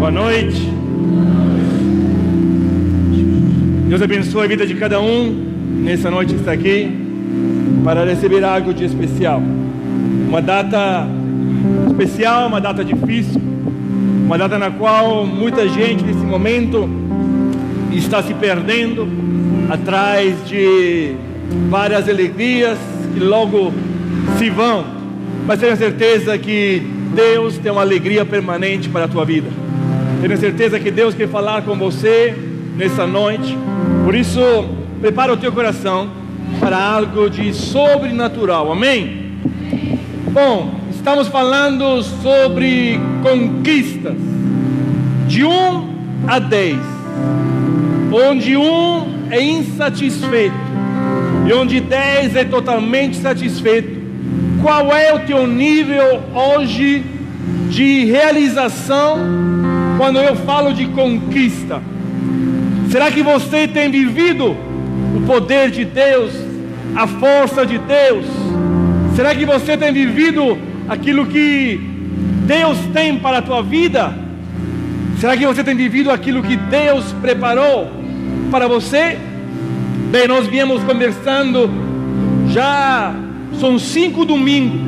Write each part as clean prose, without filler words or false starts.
Boa noite. Deus abençoe a vida de cada um nessa noite que está aqui para receber algo de especial. Uma data especial, uma data difícil, uma data na qual muita gente nesse momento está se perdendo atrás de várias alegrias que logo se vão, mas tenha certeza que Deus tem uma alegria permanente para a tua vida. Tenha certeza que Deus quer falar com você nessa noite. Por isso, prepara o teu coração para algo de sobrenatural, amém? Bom, estamos falando sobre conquistas de 1 a 10, onde 1 é insatisfeito e onde 10 é totalmente satisfeito. Qual é o teu nível hoje de realização quando eu falo de conquista? Será que você tem vivido o poder de Deus, a força de Deus? Será que você tem vivido aquilo que Deus tem para a tua vida? Será que você tem vivido aquilo que Deus preparou para você? Bem, nós viemos conversando, já são 5 domingos,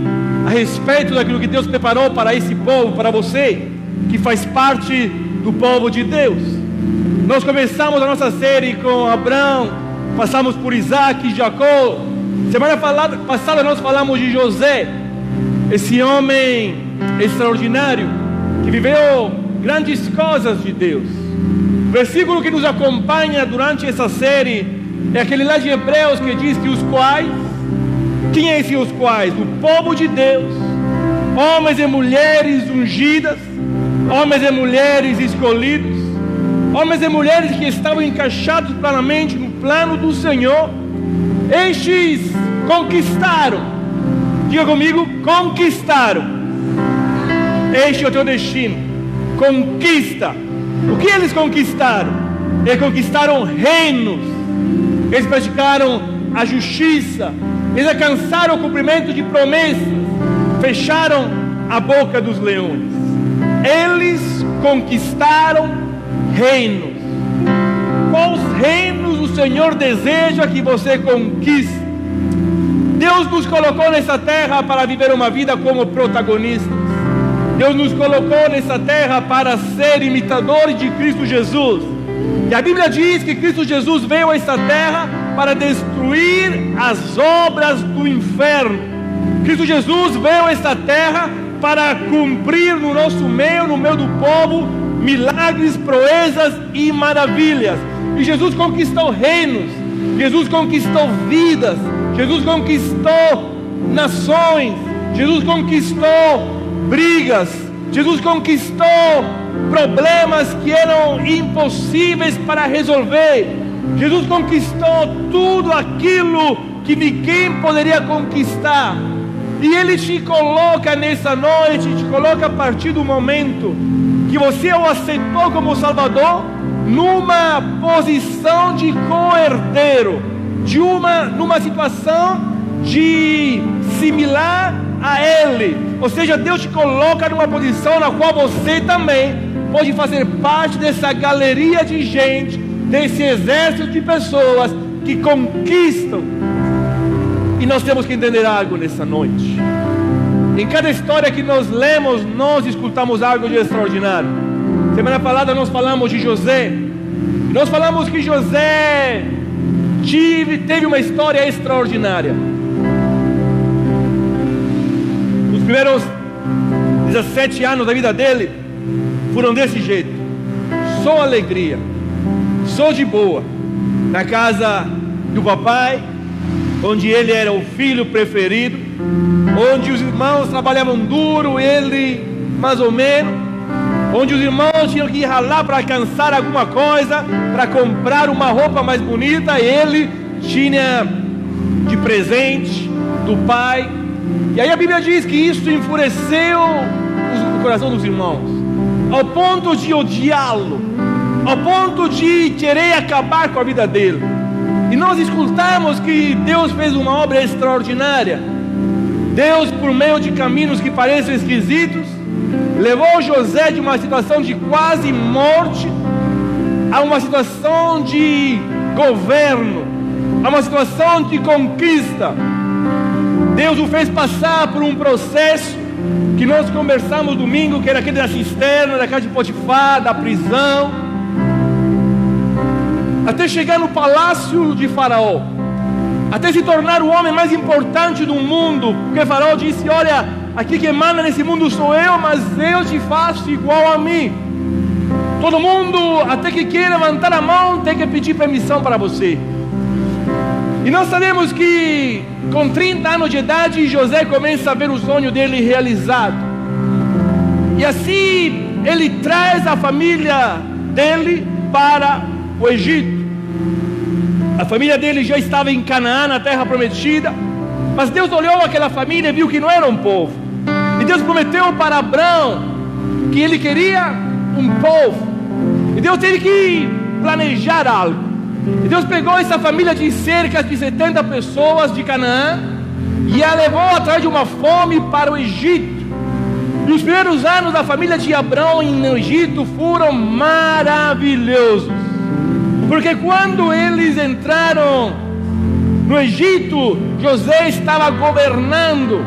a respeito daquilo que Deus preparou para esse povo, para você, que faz parte do povo de Deus. Nós começamos a nossa série com Abraão, passamos por Isaac e Jacó. Semana passada nós falamos de José, esse homem extraordinário, que viveu grandes coisas de Deus. O versículo que nos acompanha durante essa série é aquele lá de Hebreus que diz que os quais, quem é esses os quais? O povo de Deus, homens e mulheres ungidas, homens e mulheres escolhidos, homens e mulheres que estavam encaixados plenamente no plano do Senhor. Estes conquistaram, diga comigo, conquistaram. Este é o teu destino, conquista. O que eles conquistaram? Eles conquistaram reinos, eles praticaram a justiça, eles alcançaram o cumprimento de promessas, fecharam a boca dos leões. Eles conquistaram reinos. Quais reinos o Senhor deseja que você conquiste? Deus nos colocou nessa terra para viver uma vida como protagonistas. Deus nos colocou nessa terra para ser imitadores de Cristo Jesus. E a Bíblia diz que Cristo Jesus veio a essa terra para destruir as obras do inferno. Cristo Jesus veio a essa terra para cumprir no nosso meio, no meio do povo, milagres, proezas e maravilhas. E Jesus conquistou reinos, Jesus conquistou vidas, Jesus conquistou nações, Jesus conquistou brigas, Jesus conquistou problemas que eram impossíveis para resolver. Jesus conquistou tudo aquilo que ninguém poderia conquistar. E Ele te coloca nessa noite, te coloca a partir do momento que você o aceitou como Salvador, numa posição de co-herdeiro, numa situação de similar a Ele. Ou seja, Deus te coloca numa posição na qual você também pode fazer parte dessa galeria de gente, desse exército de pessoas que conquistam. E nós temos que entender algo nessa noite. Em cada história que nós lemos, nós escutamos algo de extraordinário. Semana passada nós falamos de José. Nós falamos que José teve uma história extraordinária. Os primeiros 17 anos da vida dele foram desse jeito, só alegria, só de boa, na casa do papai, onde ele era o filho preferido, onde os irmãos trabalhavam duro, ele mais ou menos, onde os irmãos tinham que ir ralar para alcançar alguma coisa, para comprar uma roupa mais bonita, ele tinha de presente do pai. E aí a Bíblia diz que isso enfureceu o coração dos irmãos, ao ponto de odiá-lo, ao ponto de querer acabar com a vida dele. E nós escutamos que Deus fez uma obra extraordinária. Deus, por meio de caminhos que parecem esquisitos, levou José de uma situação de quase morte a uma situação de governo, a uma situação de conquista. Deus o fez passar por um processo que nós conversamos domingo, que era aquele da cisterna, da casa de Potifar, da prisão, até chegar no palácio de Faraó, até se tornar o homem mais importante do mundo, porque Faraó disse: olha, aqui quem manda nesse mundo sou eu, mas eu te faço igual a mim. Todo mundo, até que queira levantar a mão, tem que pedir permissão para você. E nós sabemos que com 30 anos de idade, José começa a ver o sonho dele realizado. E assim ele traz a família dele para o Egito. A família dele já estava em Canaã, na terra prometida, mas Deus olhou aquela família e viu que não era um povo. E Deus prometeu para Abraão que ele queria um povo. E Deus teve que planejar algo. E Deus pegou essa família de cerca de 70 pessoas de Canaã e a levou atrás de uma fome para o Egito. E os primeiros anos da família de Abraão no Egito foram maravilhosos, porque quando eles entraram no Egito, José estava governando,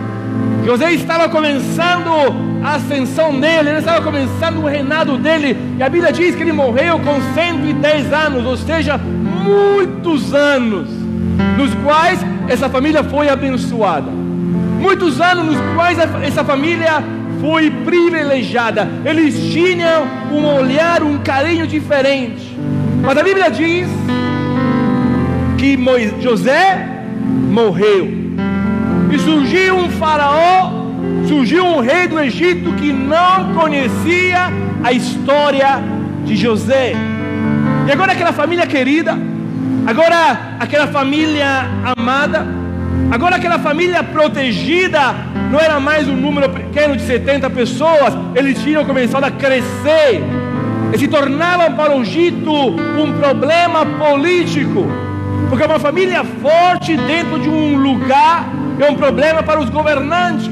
José estava começando a ascensão dele, ele estava começando o reinado dele. E a Bíblia diz que ele morreu com 110 anos, ou seja, muitos anos nos quais essa família foi abençoada, muitos anos nos quais essa família foi privilegiada. Eles tinham um olhar, um carinho diferente. Mas a Bíblia diz que José morreu e surgiu um faraó, surgiu um rei do Egito que não conhecia a história de José. E agora aquela família querida, agora aquela família amada, agora aquela família protegida, não era mais um número pequeno de 70 pessoas. Eles tinham começado a crescer e se tornavam para o Egito um problema político, porque uma família forte dentro de um lugar é um problema para os governantes.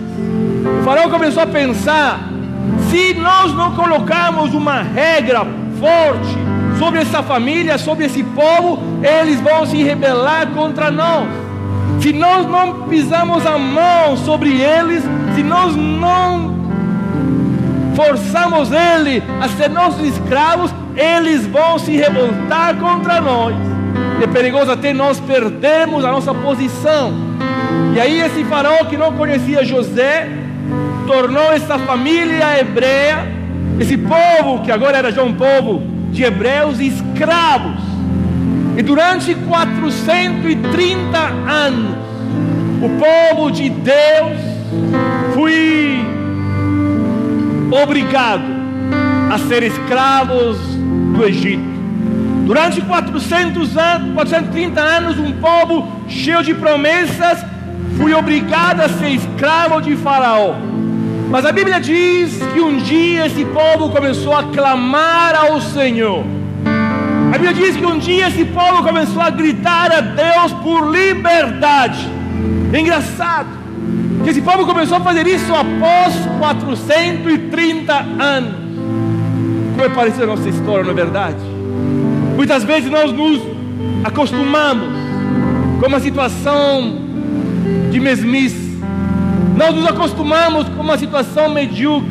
O faraó começou a pensar: se nós não colocarmos uma regra forte sobre essa família, sobre esse povo, eles vão se rebelar contra nós. Se nós não pisamos a mão sobre eles, se nós não forçamos eles a ser nossos escravos, eles vão se revoltar contra nós. É perigoso até nós perdermos a nossa posição. E aí esse faraó, que não conhecia José, tornou essa família hebreia, esse povo que agora era já um povo de hebreus, escravos. E durante 430 anos, o povo de Deus foi obrigado a ser escravos do Egito. Durante 430 anos, um povo cheio de promessas foi obrigado a ser escravo de Faraó. Mas a Bíblia diz que um dia esse povo começou a clamar ao Senhor. A Bíblia diz que um dia esse povo começou a gritar a Deus por liberdade. É engraçado que esse povo começou a fazer isso após 430 anos. Como é parecida a nossa história, não é verdade? Muitas vezes nós nos acostumamos com uma situação de mesmice. Nós nos acostumamos com uma situação medíocre.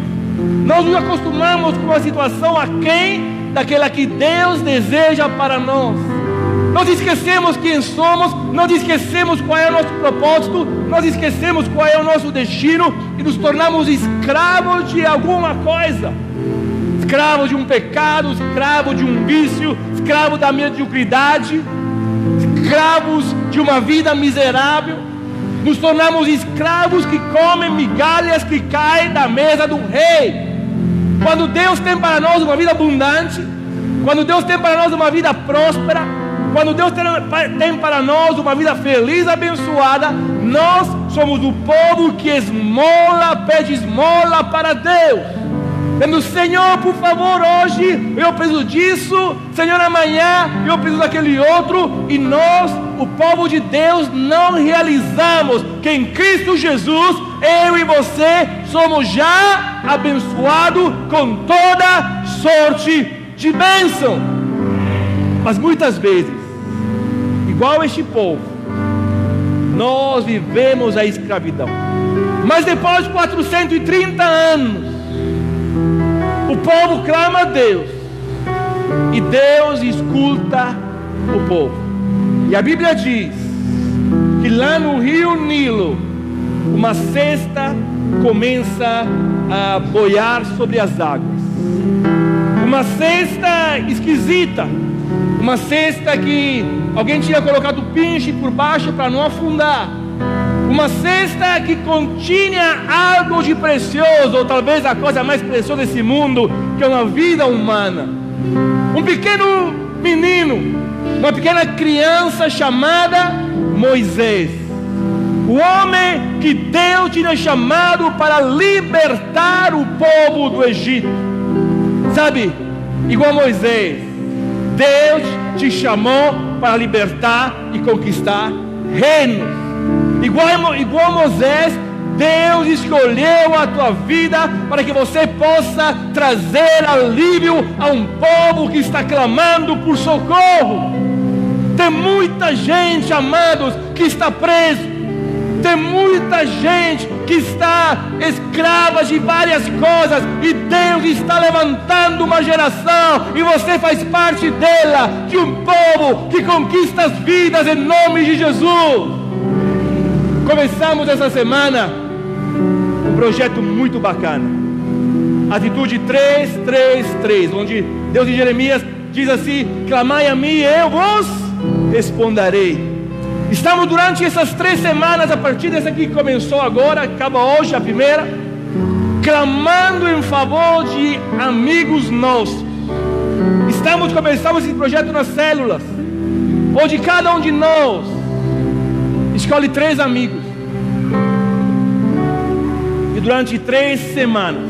Nós nos acostumamos com uma situação aquém daquela que Deus deseja para nós. Nós esquecemos quem somos, nós esquecemos qual é o nosso propósito, nós esquecemos qual é o nosso destino e nos tornamos escravos de alguma coisa. Escravos de um pecado, escravos de um vício, escravos da mediocridade, escravos de uma vida miserável. Nos tornamos escravos que comem migalhas que caem da mesa do rei. Quando Deus tem para nós uma vida abundante, quando Deus tem para nós uma vida próspera, quando Deus tem para nós uma vida feliz, abençoada, nós somos o povo que esmola, pede esmola para Deus. Dizendo: Senhor, por favor, hoje eu preciso disso, Senhor, amanhã eu preciso daquele outro. E nós, o povo de Deus, não realizamos que em Cristo Jesus eu e você somos já abençoados com toda sorte de bênção. Mas muitas vezes, igual este povo, nós vivemos a escravidão. Mas depois de 430 anos, o povo clama a Deus, e Deus escuta o povo. E a Bíblia diz que lá no rio Nilo, uma cesta começa a boiar sobre as águas. Uma cesta esquisita, uma cesta que alguém tinha colocado pinche por baixo para não afundar. Uma cesta que continha algo de precioso, ou talvez a coisa mais preciosa desse mundo, que é uma vida humana. Um pequeno menino, uma pequena criança chamada Moisés. O homem que Deus tinha chamado para libertar o povo do Egito. Sabe, igual Moisés, Deus te chamou para libertar e conquistar reinos. Igual Moisés, Deus escolheu a tua vida para que você possa trazer alívio a um povo que está clamando por socorro. Tem muita gente, amados, que está preso. Tem muita gente que está escrava de várias coisas, e Deus está levantando uma geração, e você faz parte dela, de um povo que conquista as vidas em nome de Jesus. Começamos essa semana um projeto muito bacana, Atitude 333, onde Deus em Jeremias diz assim: clamai a mim e eu vos responderei. Estamos durante essas 3 semanas, a partir dessa que começou agora, acaba hoje a primeira, clamando em favor de amigos nossos. Começamos esse projeto nas células, onde cada um de nós escolhe 3 amigos, e durante 3 semanas,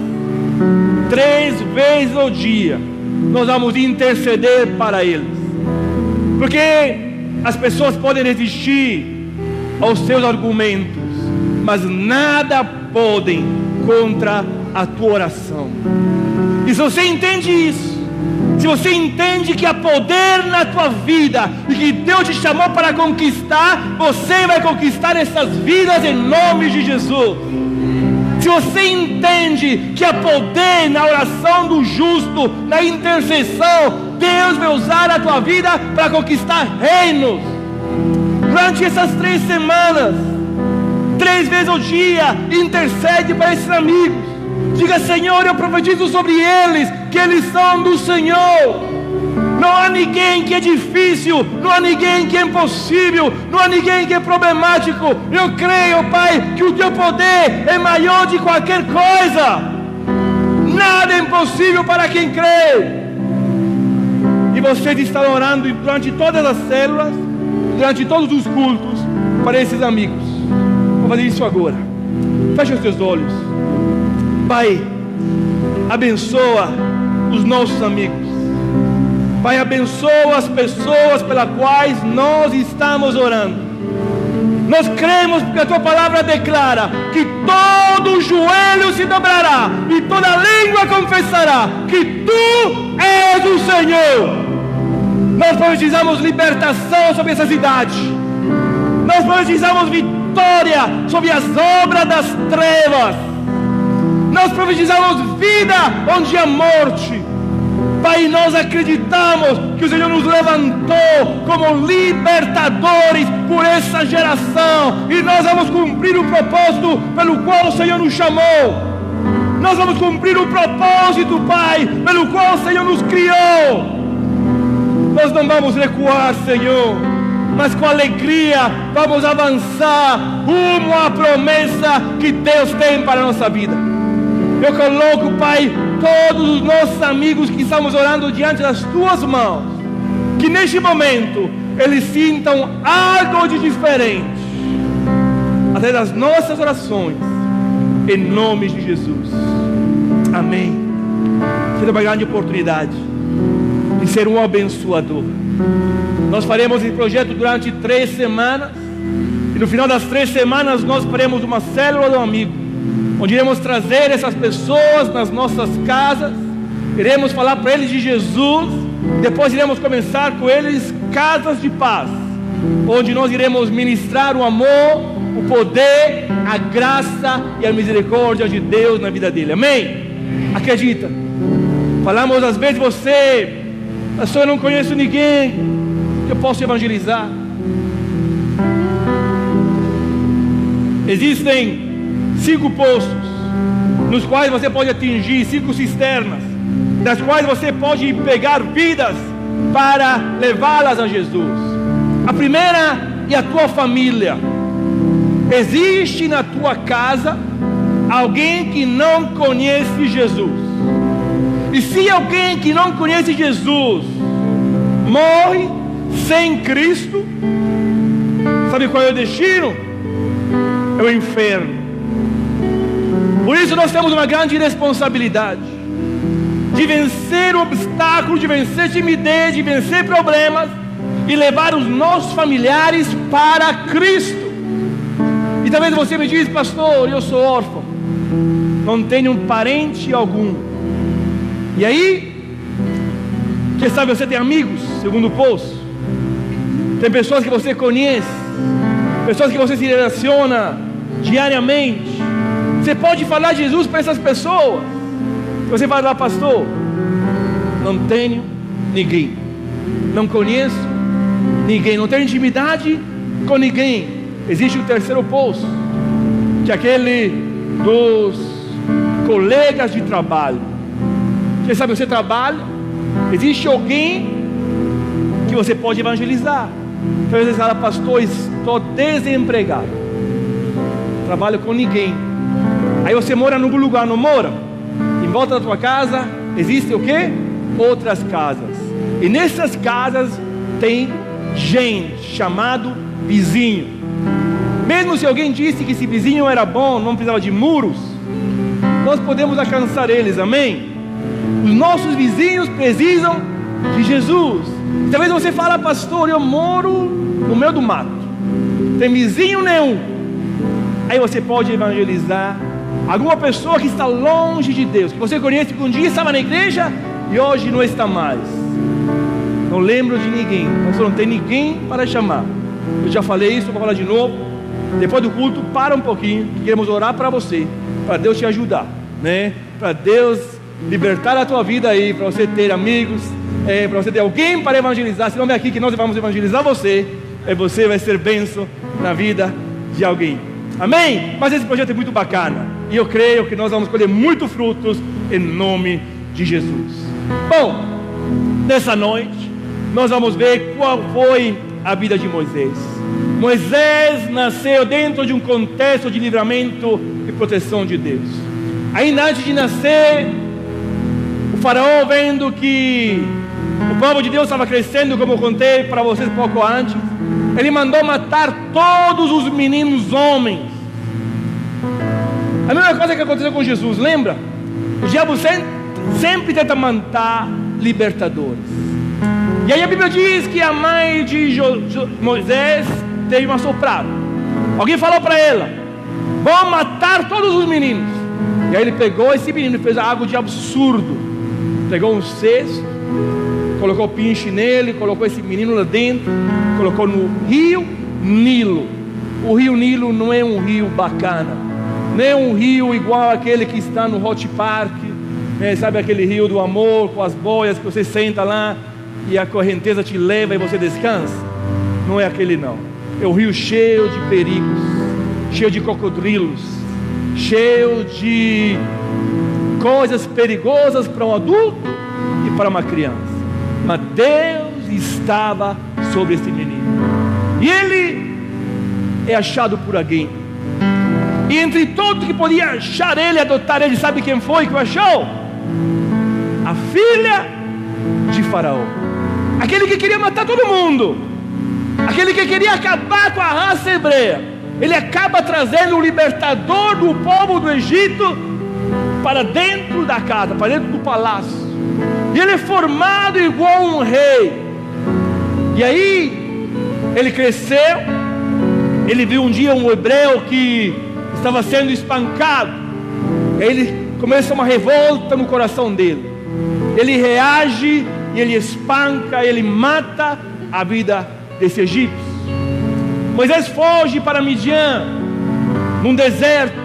3 vezes ao dia, nós vamos interceder para eles, porque as pessoas podem resistir aos seus argumentos, mas nada podem contra a tua oração. E se você entende isso, se você entende que há poder na tua vida e que Deus te chamou para conquistar, você vai conquistar essas vidas em nome de Jesus. Se você entende que há poder na oração do justo, na intercessão, Deus vai usar a tua vida para conquistar reinos. Durante essas 3 semanas, 3 vezes ao dia, intercede para esses amigos. Diga: Senhor, eu profetizo sobre eles, que eles são do Senhor. Não há ninguém que é difícil, não há ninguém que é impossível, não há ninguém que é problemático. Eu creio, Pai, que o teu poder é maior de qualquer coisa. Nada é impossível para quem crê. E vocês estão orando durante todas as células, durante todos os cultos, para esses amigos. Vou fazer isso agora. Feche os teus olhos. Pai, abençoa os nossos amigos. Pai, abençoa as pessoas pelas quais nós estamos orando. Nós cremos porque a tua palavra declara que todo joelho se dobrará e toda língua confessará que tu és o Senhor. Nós profetizamos libertação sobre essa cidade. Nós profetizamos vitória sobre as obras das trevas. Nós profetizamos vida onde há morte. Pai, nós acreditamos que o Senhor nos levantou como libertadores por essa geração, e nós vamos cumprir o propósito pelo qual o Senhor nos chamou. Nós vamos cumprir o propósito, Pai, pelo qual o Senhor nos criou. Nós não vamos recuar, Senhor, mas com alegria vamos avançar rumo à promessa que Deus tem para a nossa vida. Eu coloco, Pai, todos os nossos amigos que estamos orando diante das tuas mãos, que neste momento eles sintam algo de diferente através das nossas orações, em nome de Jesus. Amém. Seja uma grande oportunidade de ser um abençoador. Nós faremos esse projeto durante 3 semanas, E no final das 3 semanas nós faremos uma célula do amigo, onde iremos trazer essas pessoas nas nossas casas, iremos falar para eles de Jesus, depois iremos começar com eles casas de paz, onde nós iremos ministrar o amor, o poder, a graça e a misericórdia de Deus na vida dele. Amém? Acredita? Falamos às vezes, pastor, eu não conheço ninguém que eu possa evangelizar. Existem 5 poços nos quais você pode atingir, 5 cisternas, das quais você pode pegar vidas para levá-las a Jesus. A primeira é a tua família. Existe na tua casa alguém que não conhece Jesus. E se alguém que não conhece Jesus morre sem Cristo, sabe qual é o destino? É o inferno. Por isso nós temos uma grande responsabilidade de vencer o obstáculo, de vencer timidez, de vencer problemas e levar os nossos familiares para Cristo. E talvez você me diz, pastor, eu sou órfão, não tenho parente algum. E aí, quem sabe você tem amigos, segundo o poço, tem pessoas que você conhece, pessoas que você se relaciona diariamente. Você pode falar de Jesus para essas pessoas. Você vai lá, pastor, não tenho ninguém, não conheço ninguém, não tenho intimidade com ninguém. Existe o terceiro poço, que é aquele dos colegas de trabalho. Quem sabe você trabalha, existe alguém que você pode evangelizar. Então você fala, pastor, estou desempregado, trabalho com ninguém. Aí você mora em algum lugar, não mora? Em volta da tua casa existem o quê? Outras casas. E nessas casas tem gente chamado vizinho. Mesmo se alguém disse que esse vizinho era bom, não precisava de muros, nós podemos alcançar eles, amém? Os nossos vizinhos precisam de Jesus. Talvez você fale, pastor, eu moro no meio do mato, tem vizinho nenhum. Aí você pode evangelizar alguma pessoa que está longe de Deus, que você conhece, que um dia estava na igreja e hoje não está mais. Não lembro de ninguém, você não tem ninguém para chamar. Eu já falei isso, vou falar de novo. Depois do culto, para um pouquinho, que queremos orar para você, para Deus te ajudar, né? Para Deus libertar a tua vida aí, para você ter amigos, para você ter alguém para evangelizar. Se não vem aqui que nós vamos evangelizar você, você vai ser bênção na vida de alguém. Amém? Mas esse projeto é muito bacana, e eu creio que nós vamos colher muitos frutos em nome de Jesus. Bom, nessa noite nós vamos ver qual foi a vida de Moisés. Moisés nasceu dentro de um contexto de livramento e proteção de Deus. Ainda antes de nascer, o faraó, vendo que o povo de Deus estava crescendo, como eu contei para vocês pouco antes, ele mandou matar todos os meninos homens. A mesma coisa que aconteceu com Jesus, lembra? O diabo sempre tenta matar libertadores. E aí a Bíblia diz que a mãe de Moisés teve uma soprada. Alguém falou para ela, vão matar todos os meninos. E aí ele pegou esse menino e fez algo de absurdo. Pegou um cesto, colocou o pinche nele, colocou esse menino lá dentro, colocou no rio Nilo. O rio Nilo não é um rio bacana, não é um rio igual aquele que está no Hot Park, sabe, aquele rio do amor, com as boias que você senta lá e a correnteza te leva e você descansa. Não é aquele não. É um rio cheio de perigos, cheio de crocodilos, cheio de coisas perigosas para um adulto e para uma criança. Mas Deus estava sobre esse menino, e ele é achado por alguém. E entre todos que podia achar ele, adotar ele, sabe quem foi que o achou? A filha de Faraó, aquele que queria matar todo mundo, aquele que queria acabar com a raça hebreia. Ele acaba trazendo o libertador do povo do Egito para dentro da casa, para dentro do palácio. E ele é formado igual um rei. E aí ele cresceu, Ele viu um dia um hebreu que estava sendo espancado. Ele começa uma revolta no coração dele. Ele reage e ele espanca, ele mata a vida desse egípcio. Moisés foge para Midian, num deserto,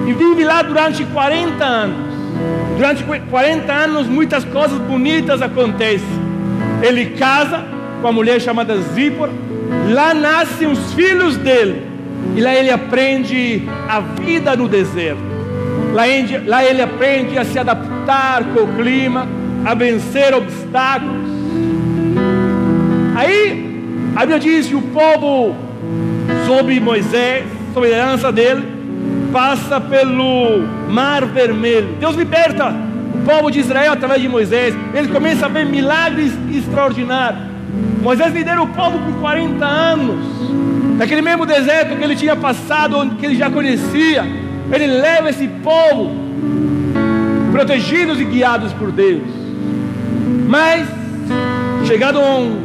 e vive lá durante 40 anos. Durante 40 anos muitas coisas bonitas acontecem. Ele casa com uma mulher chamada Zípora. Lá nascem os filhos dele. E lá ele aprende a vida no deserto. Lá ele aprende a se adaptar com o clima, a vencer obstáculos. Aí a Bíblia diz que o povo, sob Moisés, sob a liderança dele, passa pelo Mar Vermelho. Deus liberta o povo de Israel através de Moisés. Ele começa a ver milagres extraordinários. Moisés lidera o povo por 40 anos. Naquele mesmo deserto que ele tinha passado, que ele já conhecia, ele leva esse povo protegidos e guiados por Deus. Mas, chegado a um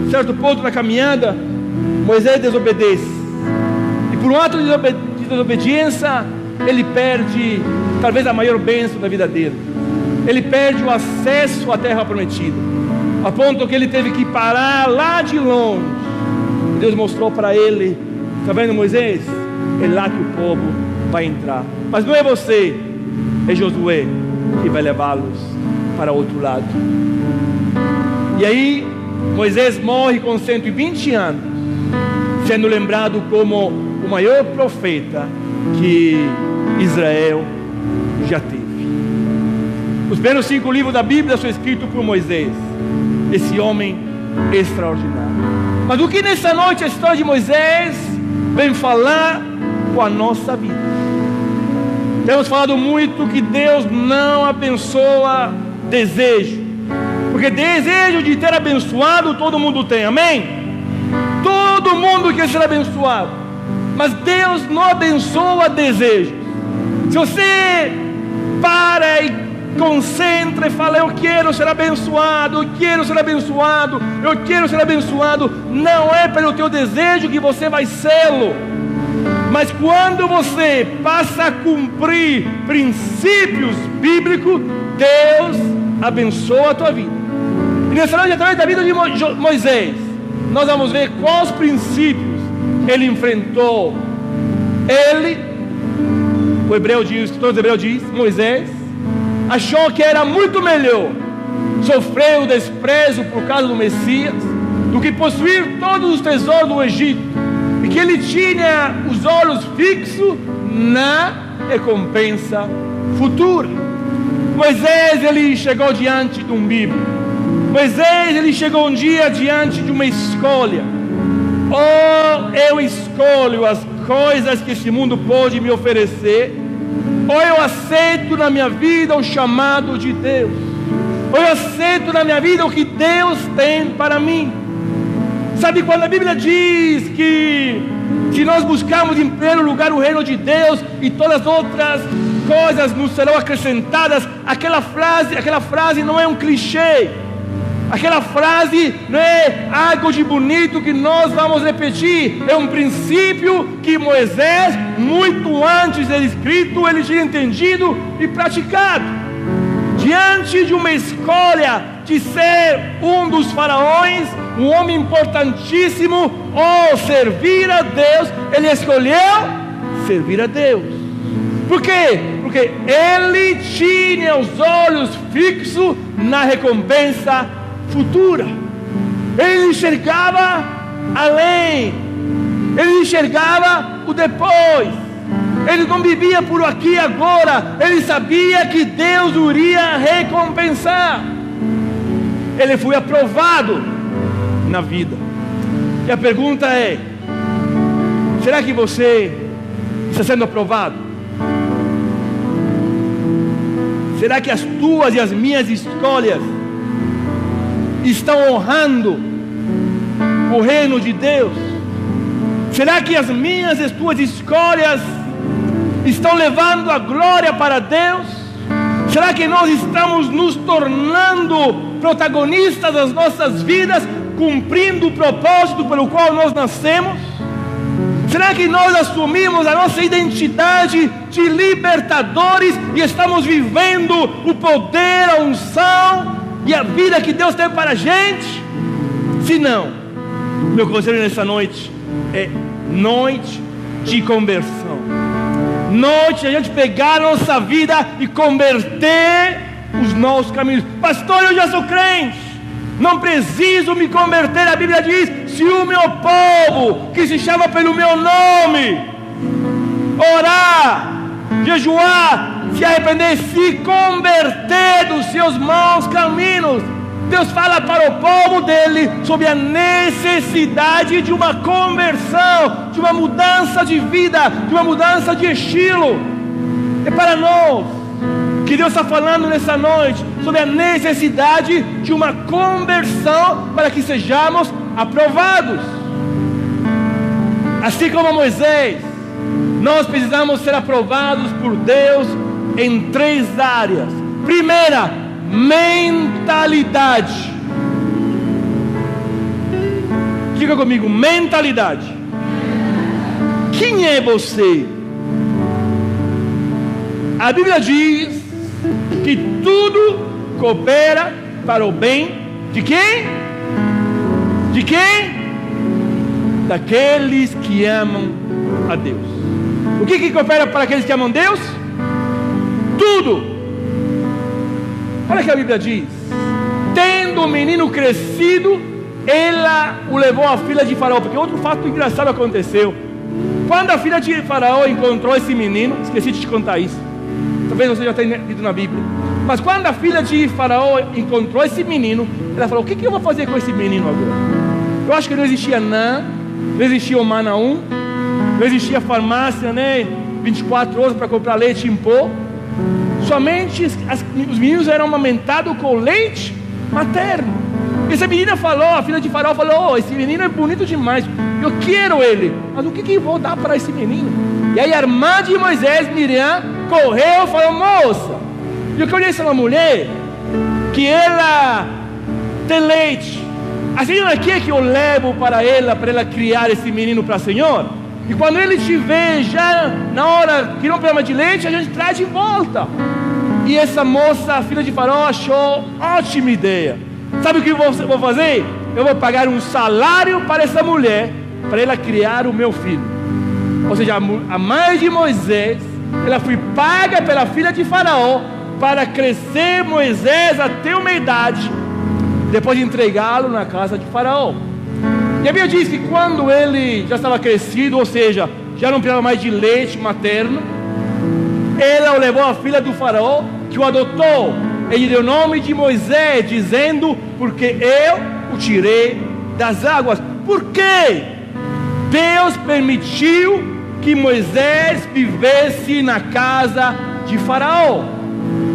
certo ponto na caminhada, Moisés desobedece. E por um ato de desobediência, ele perde talvez a maior bênção da vida dele. Ele perde o acesso à terra prometida, a ponto que ele teve que parar lá de longe. Deus mostrou para ele: está vendo, Moisés? É lá que o povo vai entrar. Mas não é você, é Josué que vai levá-los para outro lado. E aí Moisés morre com 120 anos, sendo lembrado como o maior profeta que Israel já teve. Os primeiros 5 livros da Bíblia são escritos por Moisés, esse homem extraordinário. Mas o que nessa noite a história de Moisés vem falar com a nossa vida? Temos falado muito que Deus não abençoa desejo, porque desejo de ter abençoado todo mundo tem, amém? Todo mundo quer ser abençoado, mas Deus não abençoa desejos. Se você para e concentra e fala: eu quero ser abençoado, eu quero ser abençoado, eu quero ser abençoado, não é pelo teu desejo que você vai sê-lo, mas quando você passa a cumprir princípios bíblicos, Deus abençoa a tua vida. E nessa noite, através da vida de Moisés, nós vamos ver quais princípios ele enfrentou. O hebreu diz, todo hebreu diz, Moisés achou que era muito melhor sofrer o desprezo por causa do Messias do que possuir todos os tesouros do Egito, e que ele tinha os olhos fixos na recompensa futura. Moisés, ele chegou diante de um bíblico. Moisés, ele chegou um dia diante de uma escolha. Ou eu escolho as coisas que esse mundo pode me oferecer, ou eu aceito na minha vida o chamado de Deus, ou eu aceito na minha vida o que Deus tem para mim. Sabe, quando a Bíblia diz que se nós buscarmos em primeiro lugar o reino de Deus e todas as outras coisas nos serão acrescentadas, aquela frase não é um clichê. Aquela frase não é algo de bonito que nós vamos repetir. É um princípio que Moisés, muito antes de ser escrito, ele tinha entendido e praticado. Diante de uma escolha de ser um dos faraós, um homem importantíssimo, ou servir a Deus, ele escolheu servir a Deus. Por quê? Porque ele tinha os olhos fixos na recompensa futura. Ele enxergava além, ele enxergava o depois. Ele não vivia por aqui e agora. Ele sabia que Deus o iria recompensar. Ele foi aprovado na vida. E a pergunta é: será que você está sendo aprovado? Será que as tuas e as minhas escolhas estão honrando o reino de Deus? Será que as minhas e as tuas escolhas estão levando a glória para Deus? Será que nós estamos nos tornando protagonistas das nossas vidas, cumprindo o propósito pelo qual nós nascemos? Será que nós assumimos a nossa identidade de libertadores e estamos vivendo o poder, a unção e a vida que Deus tem para a gente? Se não, meu conselho nessa noite é noite de conversão. Noite de a gente pegar a nossa vida e converter os nossos caminhos. Pastor, eu já sou crente, não preciso me converter. A Bíblia diz: se o meu povo, que se chama pelo meu nome, orar, jejuar, se arrepender, se converter dos seus maus caminhos, Deus fala para o povo dele sobre a necessidade de uma conversão, de uma mudança de vida, de uma mudança de estilo. É para nós que Deus está falando nessa noite sobre a necessidade de uma conversão para que sejamos aprovados. Assim como Moisés, nós precisamos ser aprovados por Deus em 3 áreas. Primeira, mentalidade. Diga comigo, mentalidade. Quem é você? A Bíblia diz que tudo coopera para o bem de quem? De quem? Daqueles que amam a Deus. O que coopera para aqueles que amam Deus? Tudo. Olha o que a Bíblia diz: tendo o menino crescido, ela o levou à filha de Faraó. Porque outro fato engraçado aconteceu. Quando a filha de Faraó encontrou esse menino, esqueci de te contar isso, talvez você já tenha lido na Bíblia, mas quando a filha de Faraó encontrou esse menino, ela falou: o que eu vou fazer com esse menino agora? Eu acho que não existia NAN, não existia o Manaum, não existia farmácia, né, 24 horas para comprar leite em pó. Somente os meninos eram amamentados com leite materno. Essa menina falou, a filha de Faraó falou: esse menino é bonito demais, eu quero ele, mas o que eu vou dar para esse menino? E aí a irmã de Moisés, Miriam, correu e falou: moça, eu conheço uma mulher que ela tem leite, a senhora quer que eu levo para ela criar esse menino para a senhora? E quando ele estiver já na hora que não precisa de leite, a gente traz de volta. E essa moça, a filha de Faraó, achou ótima ideia. Sabe o que eu vou fazer? Eu vou pagar um salário para essa mulher, para ela criar o meu filho. Ou seja, a mãe de Moisés, ela foi paga pela filha de Faraó para crescer Moisés até uma idade, depois de entregá-lo na casa de Faraó. E a Bíblia diz que quando ele já estava crescido, ou seja, já não precisava mais de leite materno, ela o levou à filha do Faraó, que o adotou. Ele deu o nome de Moisés, dizendo: porque eu o tirei das águas. Por quê? Deus permitiu que Moisés vivesse na casa de Faraó,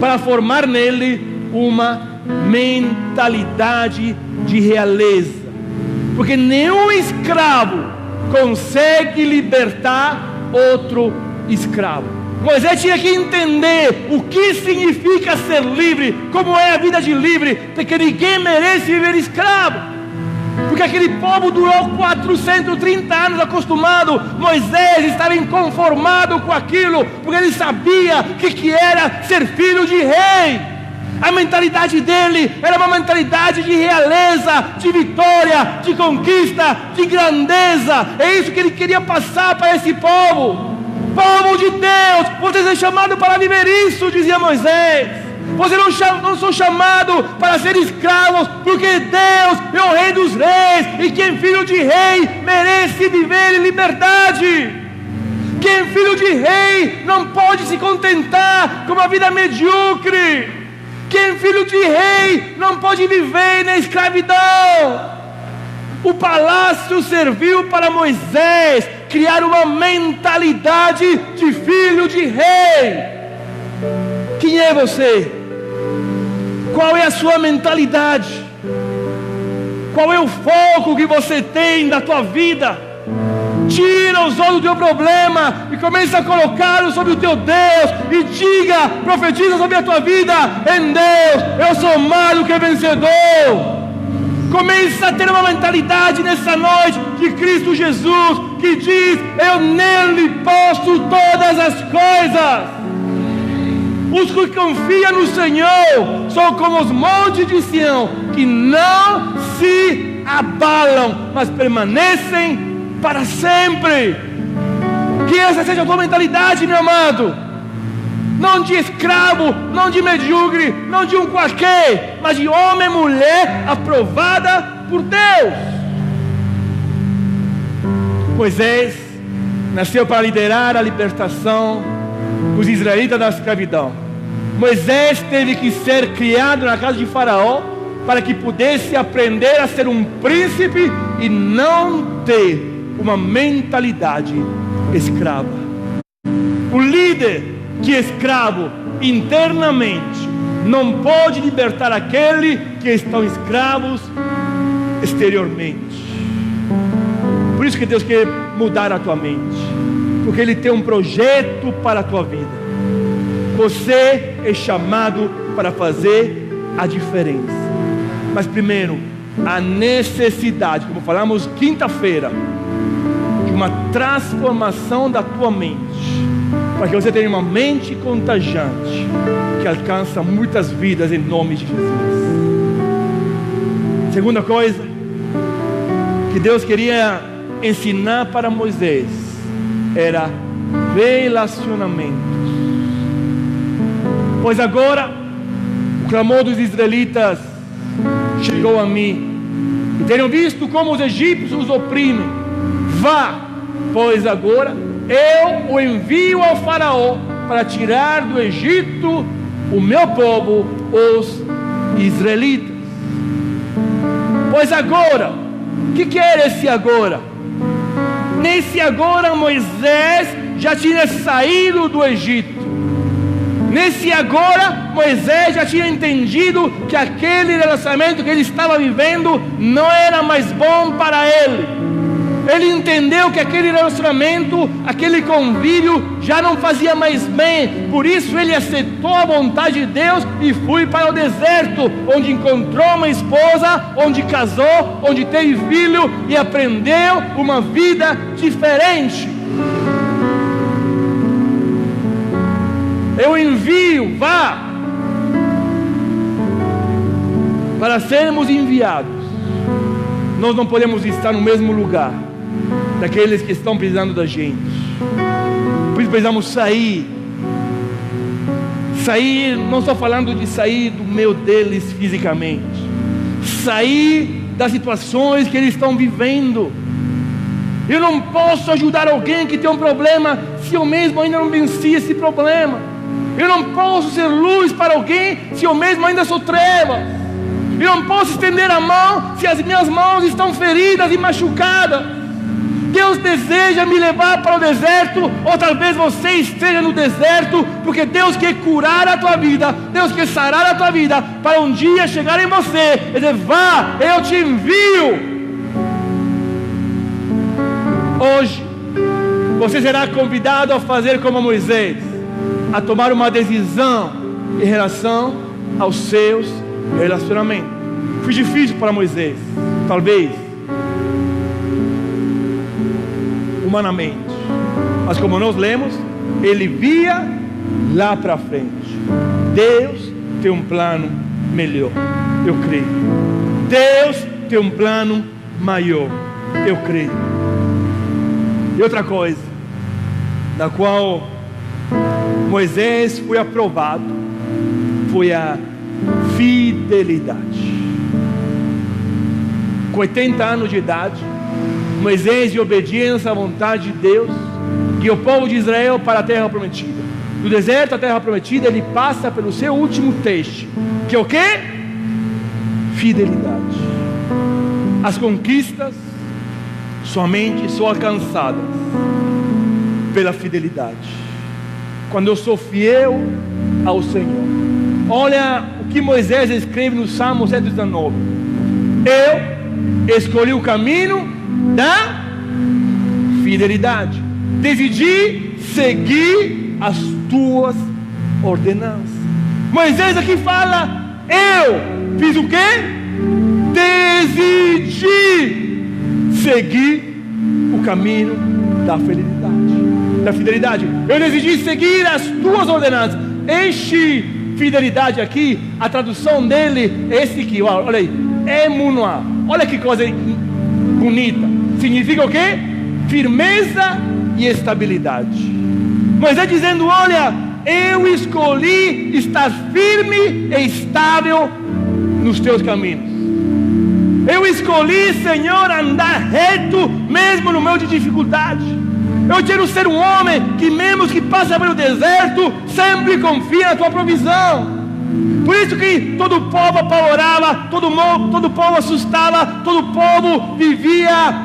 para formar nele uma mentalidade de realeza. Porque nenhum escravo consegue libertar outro escravo. Moisés tinha que entender o que significa ser livre, como é a vida de livre, porque ninguém merece viver escravo. Porque aquele povo durou 430 anos acostumado. Moisés estava inconformado com aquilo, porque ele sabia o que era ser filho de rei. A mentalidade dele era uma mentalidade de realeza, de vitória, de conquista, de grandeza. É isso que ele queria passar para esse povo. Povo de Deus, vocês são chamados para viver isso, dizia Moisés. Vocês não são chamados para ser escravos, porque Deus é o rei dos reis, e quem é filho de rei merece viver em liberdade. Quem é filho de rei não pode se contentar com uma vida medíocre. Quem é filho de rei não pode viver na escravidão. O palácio serviu para Moisés criar uma mentalidade de filho de rei. Quem é você? Qual é a sua mentalidade? Qual é o foco que você tem da tua vida? Tira os olhos do teu problema e começa a colocá-los sobre o teu Deus, e diga, profetiza sobre a tua vida: em Deus eu sou mais do que vencedor. Começa a ter uma mentalidade nessa noite de Cristo Jesus, que diz: eu nele posto todas as coisas. Os que confiam no Senhor são como os montes de Sião, que não se abalam, mas permanecem para sempre. Que essa seja a tua mentalidade, meu amado. Não de escravo, não de medíocre, não de um qualquer, mas de homem e mulher aprovada por Deus. Moisés nasceu para liderar a libertação dos israelitas da escravidão. Moisés teve que ser criado na casa de Faraó para que pudesse aprender a ser um príncipe e não ter uma mentalidade escrava. O líder que é escravo internamente não pode libertar aquele que estão escravos exteriormente. Por isso que Deus quer mudar a tua mente, porque Ele tem um projeto para a tua vida. Você é chamado para fazer a diferença. Mas primeiro, a necessidade, como falamos quinta-feira, de uma transformação da tua mente, para que você tenha uma mente contagiante, que alcança muitas vidas em nome de Jesus. Segunda coisa que Deus queria ensinar para Moisés era relacionamentos. Pois agora o clamor dos israelitas chegou a mim, e teriam visto como os egípcios os oprimem. Vá, pois agora eu o envio ao Faraó para tirar do Egito o meu povo, os israelitas. Pois agora, o que era esse agora? Nesse agora Moisés já tinha saído do Egito. Nesse agora Moisés já tinha entendido que aquele relacionamento que ele estava vivendo não era mais bom para ele. Ele entendeu que aquele relacionamento, aquele convívio já não fazia mais bem. Por isso ele aceitou a vontade de Deus e foi para o deserto, onde encontrou uma esposa, onde casou, onde teve filho e aprendeu uma vida diferente. Eu envio, vá, para sermos enviados. Nós não podemos estar no mesmo lugar daqueles que estão precisando da gente. Por isso precisamos sair. Sair, não estou falando de sair do meio deles fisicamente. Sair das situações que eles estão vivendo. Eu não posso ajudar alguém que tem um problema se eu mesmo ainda não venci esse problema. Eu não posso ser luz para alguém se eu mesmo ainda sou trevas. Eu não posso estender a mão se as minhas mãos estão feridas e machucadas. Deus deseja me levar para o deserto, ou talvez você esteja no deserto, porque Deus quer curar a tua vida, Deus quer sarar a tua vida, para um dia chegar em você e dizer: vá, eu te envio. Hoje você será convidado a fazer como Moisés, a tomar uma decisão em relação aos seus relacionamentos. Foi difícil para Moisés, talvez humanamente, mas como nós lemos, ele via lá para frente. Deus tem um plano melhor, eu creio. Deus tem um plano maior, eu creio. E outra coisa, na qual Moisés foi aprovado, foi a fidelidade. Com 80 anos de idade, Moisés, em obediência à vontade de Deus, guiou o povo de Israel para a terra prometida. Do deserto à terra prometida, ele passa pelo seu último teste, que é o quê? Fidelidade. As conquistas somente são alcançadas pela fidelidade. Quando eu sou fiel ao Senhor. Olha o que Moisés escreve no Salmo 119. Eu escolhi o caminho da fidelidade. Decidi seguir as tuas ordenanças. Moisés aqui fala: eu fiz o quê? decidi seguir o caminho da fidelidade. Eu decidi seguir as tuas ordenanças. Fidelidade aqui, a tradução dele é esse aqui, olha aí, emuná. Olha que coisa bonita. Significa o quê? Firmeza e estabilidade. Moisés dizendo: olha, eu escolhi estar firme e estável nos teus caminhos. Eu escolhi, Senhor, andar reto mesmo no meio de dificuldade. Eu quero ser um homem que, mesmo que passe pelo deserto, sempre confia na tua provisão. Por isso que todo o povo apavorava, todo o povo assustava, todo o povo vivia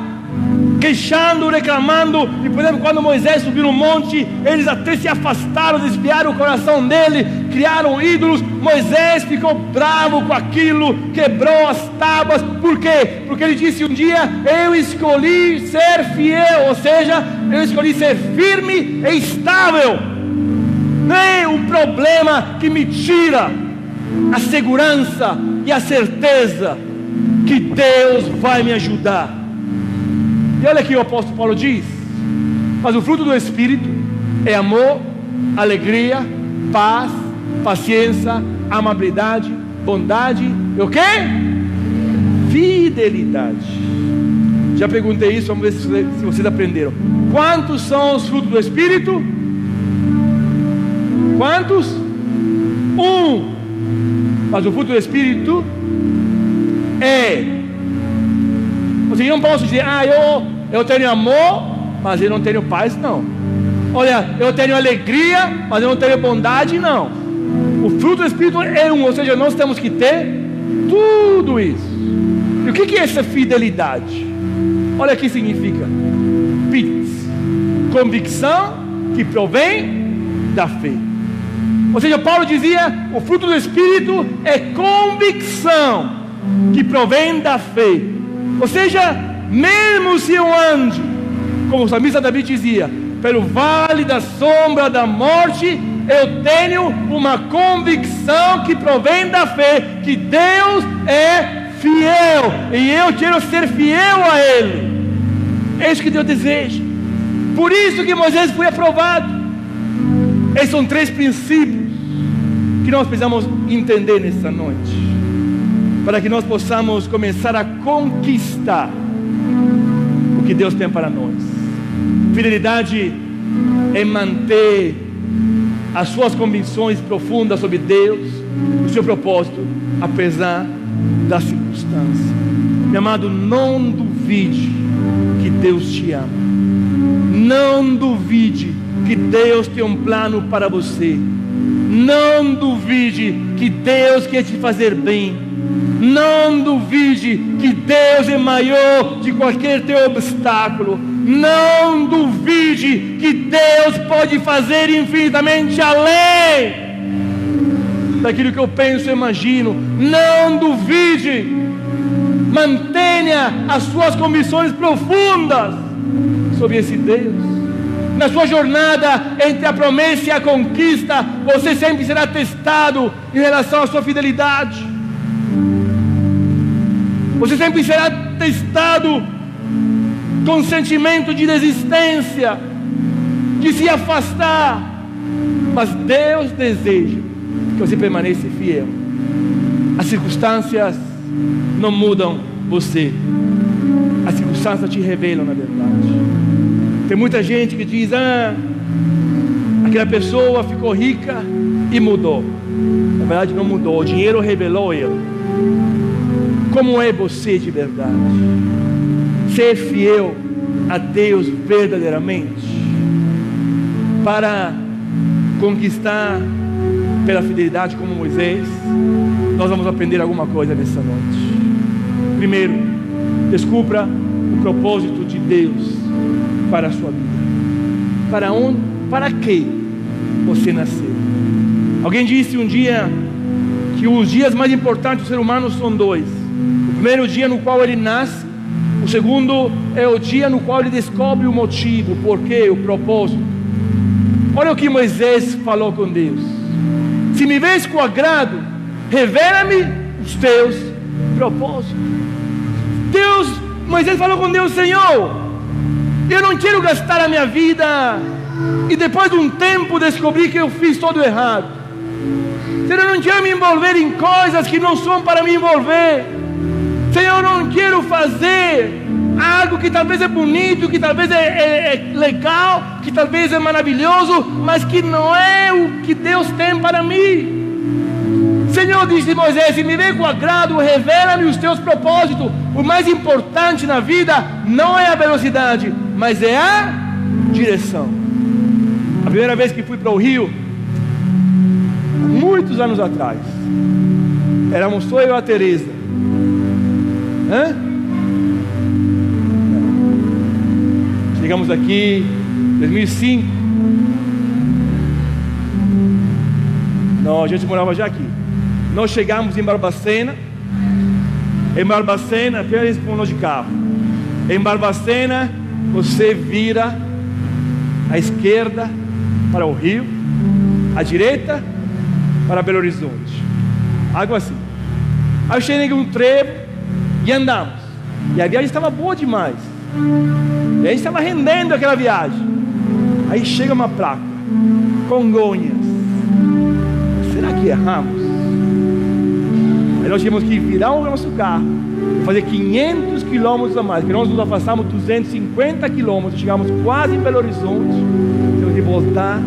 queixando, reclamando. E por exemplo, quando Moisés subiu no monte, eles até se afastaram, desviaram o coração dele, criaram ídolos. Moisés ficou bravo com aquilo, quebrou as tábuas. Por quê? Porque ele disse um dia: eu escolhi ser fiel, ou seja, eu escolhi ser firme e estável. Não é um problema que me tira a segurança e a certeza que Deus vai me ajudar. E olha aqui o apóstolo Paulo diz: mas o fruto do Espírito é amor, alegria, paz, paciência, amabilidade, bondade e o quê? Fidelidade. Já perguntei isso, vamos ver se vocês aprenderam. Quantos são os frutos do Espírito? Quantos? 1. Mas o fruto do Espírito é... Você não pode dizer: eu tenho amor, mas eu não tenho paz. Não. Olha, eu tenho alegria, mas eu não tenho bondade. Não. O fruto do Espírito é ou seja, nós temos que ter tudo isso. E o que é essa fidelidade? Olha o que significa: convicção que provém da fé. Ou seja, Paulo dizia: o fruto do Espírito é convicção que provém da fé. Ou seja, mesmo se eu ande, como o salmista Davi dizia, pelo vale da sombra da morte, eu tenho uma convicção que provém da fé, que Deus é fiel, e eu quero ser fiel a Ele. É isso que Deus deseja. Por isso que Moisés foi aprovado. Esses são 3 princípios que nós precisamos entender nessa noite, para que nós possamos começar a conquistar o que Deus tem para nós. Fidelidade é manter as suas convicções profundas sobre Deus, o seu propósito, apesar das circunstâncias. Meu amado, não duvide que Deus te ama. Não duvide que Deus tem um plano para você. Não duvide que Deus quer te fazer bem. Não duvide que Deus é maior de qualquer teu obstáculo. Não duvide que Deus pode fazer infinitamente além daquilo que eu penso e imagino. Não duvide. Mantenha as suas convicções profundas sobre esse Deus. Na sua jornada entre a promessa e a conquista, você sempre será testado em relação à sua fidelidade. Você sempre será testado com sentimento de desistência, de se afastar. Mas Deus deseja que você permaneça fiel. As circunstâncias não mudam você. As circunstâncias te revelam, na verdade. Tem muita gente que diz: aquela pessoa ficou rica e mudou. Na verdade não mudou, o dinheiro revelou ele. Como é você de verdade? Ser fiel a Deus verdadeiramente, para conquistar pela fidelidade como Moisés. Nós vamos aprender alguma coisa nessa noite. Primeiro, descubra o propósito de Deus para a sua vida. Para onde, para que você nasceu? Alguém disse um dia que os dias mais importantes do ser humano são 2. O primeiro dia no qual ele nasce. O segundo é o dia no qual ele descobre o motivo, o porquê, o propósito. Olha o que Moisés falou com Deus: se me vês com agrado, revela-me os teus propósito. Moisés falou com Deus: Senhor, eu não quero gastar a minha vida e depois de um tempo descobrir que eu fiz todo errado. Senhor, eu não quero me envolver em coisas que não são para me envolver. Senhor, eu não quero fazer algo que talvez é bonito, que talvez é legal, que talvez é maravilhoso, mas que não é o que Deus tem para mim. Senhor, disse Moisés: se me vê com agrado, revela-me os teus propósitos. O mais importante na vida não é a velocidade, mas é a direção. A primeira vez que fui para o Rio, muitos anos atrás, éramos só eu e a Teresa. Chegamos aqui em 2005. Não, a gente morava já aqui. Nós chegamos em Barbacena. Em Barbacena, apenas com nós de carro. Em Barbacena, você vira à esquerda para o Rio, à direita para Belo Horizonte. Algo assim. Aí eu cheguei em um trevo e andamos. E a viagem estava boa demais. E a gente estava rendendo aquela viagem. Aí chega uma placa: Congonhas. Será que erramos? Aí nós tivemos que virar o nosso carro, fazer 500 quilômetros a mais, porque nós nos afastamos 250 quilômetros, chegamos quase em Belo Horizonte, temos que voltar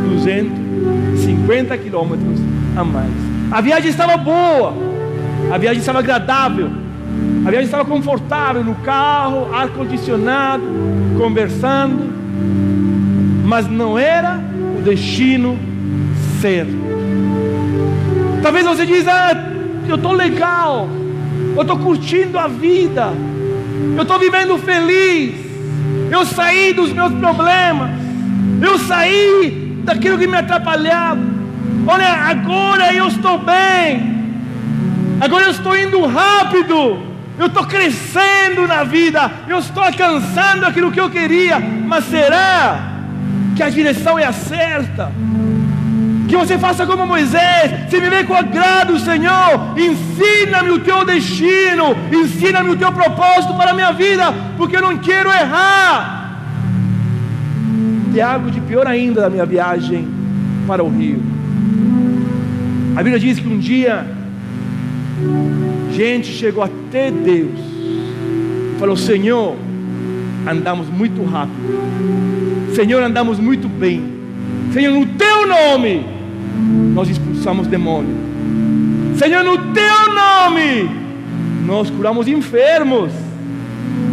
250 quilômetros a mais. A viagem estava boa, a viagem estava agradável, a viagem estava confortável no carro, ar-condicionado, conversando, mas não era o destino certo. Talvez você diz: eu estou legal, eu estou curtindo a vida, eu estou vivendo feliz, eu saí dos meus problemas, eu saí daquilo que me atrapalhava. Olha, agora eu estou bem, agora eu estou indo rápido, eu estou crescendo na vida, eu estou alcançando aquilo que eu queria. Mas será que a direção é a certa? Que você faça como Moisés: se me vê com agrado, Senhor, ensina-me o teu destino, ensina-me o teu propósito para a minha vida, porque eu não quero errar. Tem algo de pior ainda da minha viagem para o Rio. A Bíblia diz que um dia gente chegou até Deus e falou: Senhor, andamos muito rápido, Senhor, andamos muito bem, Senhor, no teu nome nós expulsamos demônios, Senhor, no teu nome nós curamos enfermos,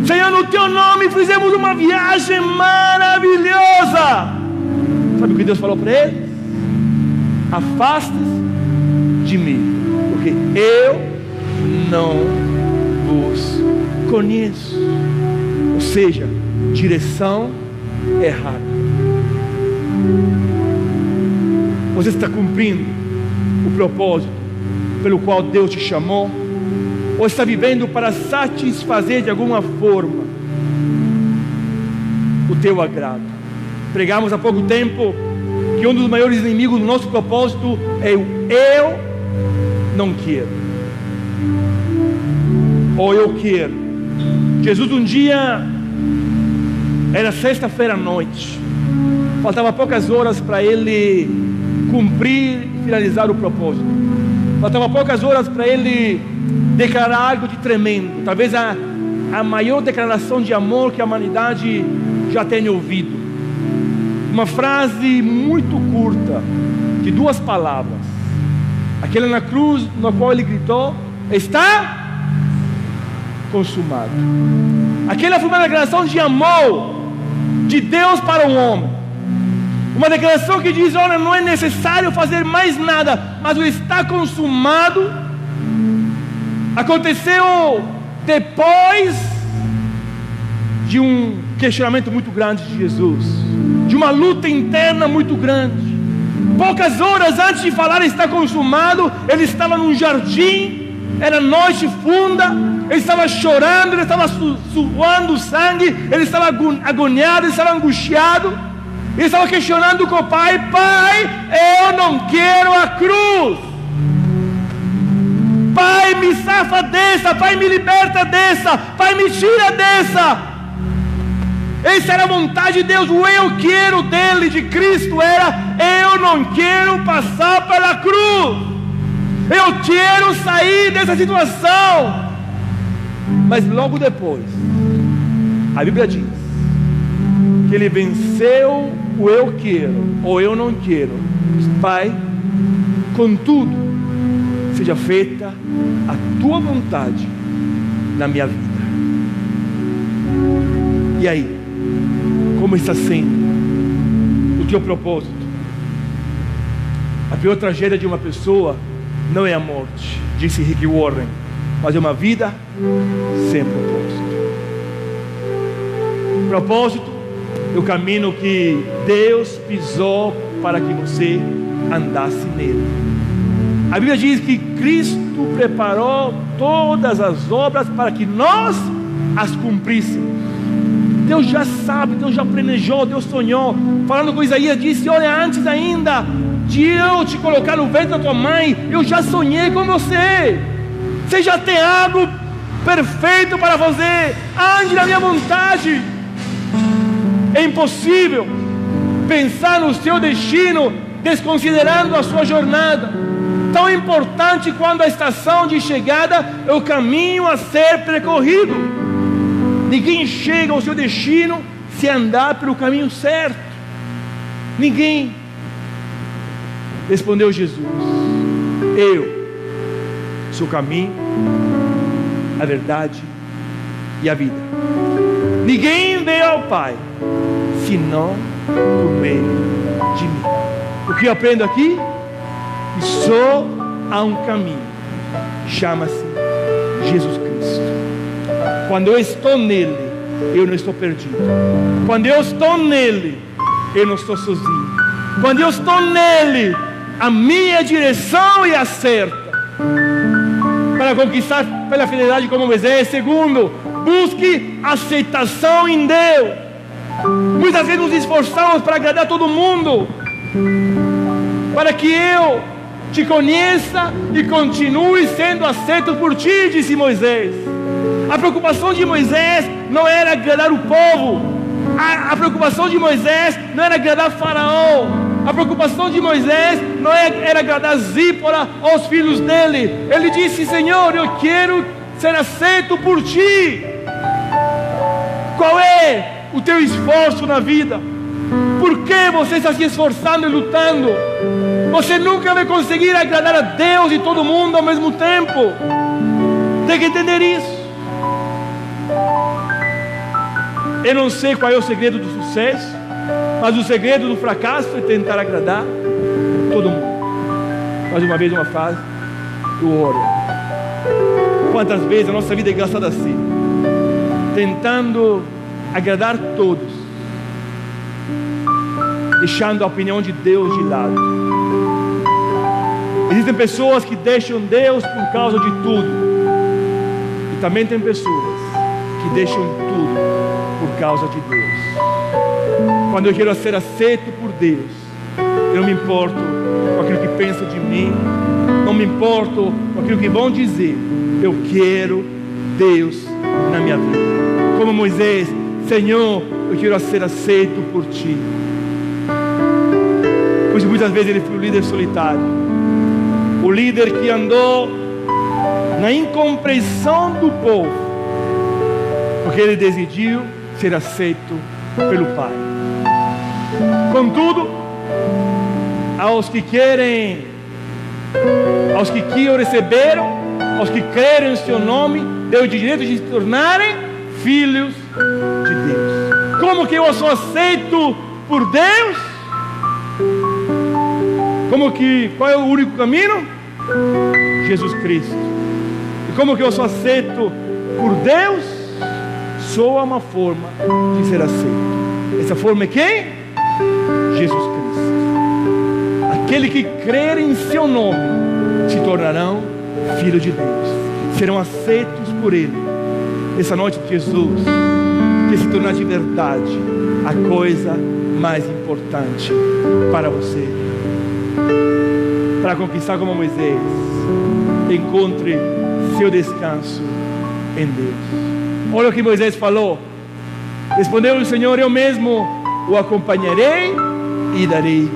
Senhor, no teu nome fizemos uma viagem maravilhosa. Sabe o que Deus falou para ele? Afaste-se de mim, porque eu não vos conheço. Ou seja, direção errada. Você está cumprindo o propósito pelo qual Deus te chamou? Ou está vivendo para satisfazer de alguma forma o teu agrado? Pregamos há pouco tempo que um dos maiores inimigos do nosso propósito é o eu não quero, ou eu quero. Jesus, um dia, era sexta-feira à noite, faltava poucas horas para ele cumprir e finalizar o propósito. Faltava poucas horas para ele declarar algo de tremendo, talvez a maior declaração de amor que a humanidade já tenha ouvido. Uma frase muito curta, de 2 palavras, aquela na cruz, na qual ele gritou: está consumado. Aquela foi uma declaração de amor de Deus para o homem, uma declaração que diz: olha, não é necessário fazer mais nada, mas o está consumado aconteceu depois de um questionamento muito grande de Jesus, de uma luta interna muito grande. Poucas horas antes de falar está consumado, ele estava num jardim, era noite funda, ele estava chorando, ele estava suando sangue, ele estava agoniado, ele estava angustiado, ele estava questionando com o pai: Pai, eu não quero a cruz, Pai, Pai, me safa dessa, Pai, me liberta dessa, Pai, me tira dessa. Essa era a vontade de Deus. O eu quero dele, de Cristo, era: eu não quero passar pela cruz, eu quero sair dessa situação. Mas logo depois, a Bíblia diz que ele venceu o eu quero, ou eu não quero. Pai, contudo, seja feita a tua vontade na minha vida. E aí, como está sendo o teu propósito? A pior tragédia de uma pessoa não é a morte, disse Rick Warren, mas é uma vida sem propósito. Propósito é o caminho que Deus pisou para que você andasse nele. A Bíblia diz que Cristo preparou todas as obras para que nós as cumpríssemos. Deus já sabe, Deus já planejou, Deus sonhou. Falando com Isaías, disse: olha, antes ainda de eu te colocar no ventre da tua mãe, eu já sonhei com você. Você já tem algo perfeito para fazer. Ande na minha vontade. É impossível pensar no seu destino desconsiderando a sua jornada. Tão importante quanto a estação de chegada é o caminho a ser percorrido. Ninguém chega ao seu destino se andar pelo caminho certo. Ninguém. Respondeu Jesus: eu sou o caminho, a verdade e a vida. Ninguém veio ao Pai senão por meio de mim. O que eu aprendo aqui? Que só há um caminho, chama-se Jesus Cristo. Quando eu estou nele, eu não estou perdido. Quando eu estou nele, eu não estou sozinho. Quando eu estou nele, a minha direção é a certa. Para conquistar pela fidelidade como Moisés. Segundo, busque aceitação em Deus. Muitas vezes nos esforçamos para agradar todo mundo, para que eu te conheça e continue sendo aceito por ti, disse Moisés. A preocupação de Moisés não era agradar o povo. A preocupação de Moisés não era agradar Faraó. A preocupação de Moisés não era agradar Zípora aos filhos dele. Ele disse: Senhor, eu quero ser aceito por ti. Qual é o teu esforço na vida? Por que você está se esforçando e lutando? Você nunca vai conseguir agradar a Deus e todo mundo ao mesmo tempo. Tem que entender isso. Eu não sei qual é o segredo do sucesso, mas o segredo do fracasso é tentar agradar todo mundo. Mais uma vez, uma frase do Warren. Quantas vezes a nossa vida é gastada assim, tentando agradar todos, deixando a opinião de Deus de lado. Existem pessoas que deixam Deus por causa de tudo, e também tem pessoas que deixam tudo por causa de Deus. Quando eu quero ser aceito por Deus, eu não me importo com aquilo que pensa de mim, não me importo com aquilo que vão dizer. Eu quero Deus na minha vida. Como Moisés: Senhor, eu quero ser aceito por ti. Pois muitas vezes ele foi o líder solitário, o líder que andou na incompreensão do povo, porque ele decidiu ser aceito pelo Pai. Contudo, aos que o receberam, aos que creram em seu nome, deu o direito de se tornarem filhos de Deus. Como que eu sou aceito por Deus? Qual é o único caminho? Jesus Cristo. E como que eu sou aceito por Deus? Só há uma forma de ser aceito. Essa forma é quem? Jesus Cristo. Aquele que crer em seu nome se tornarão filhos de Deus, serão aceitos por Ele. Essa noite, Jesus quer se tornar de verdade a coisa mais importante para você. Para conquistar como Moisés, encontre seu descanso em Deus. Olha o que Moisés falou. Respondeu o Senhor: eu mesmo o acompanharei e darei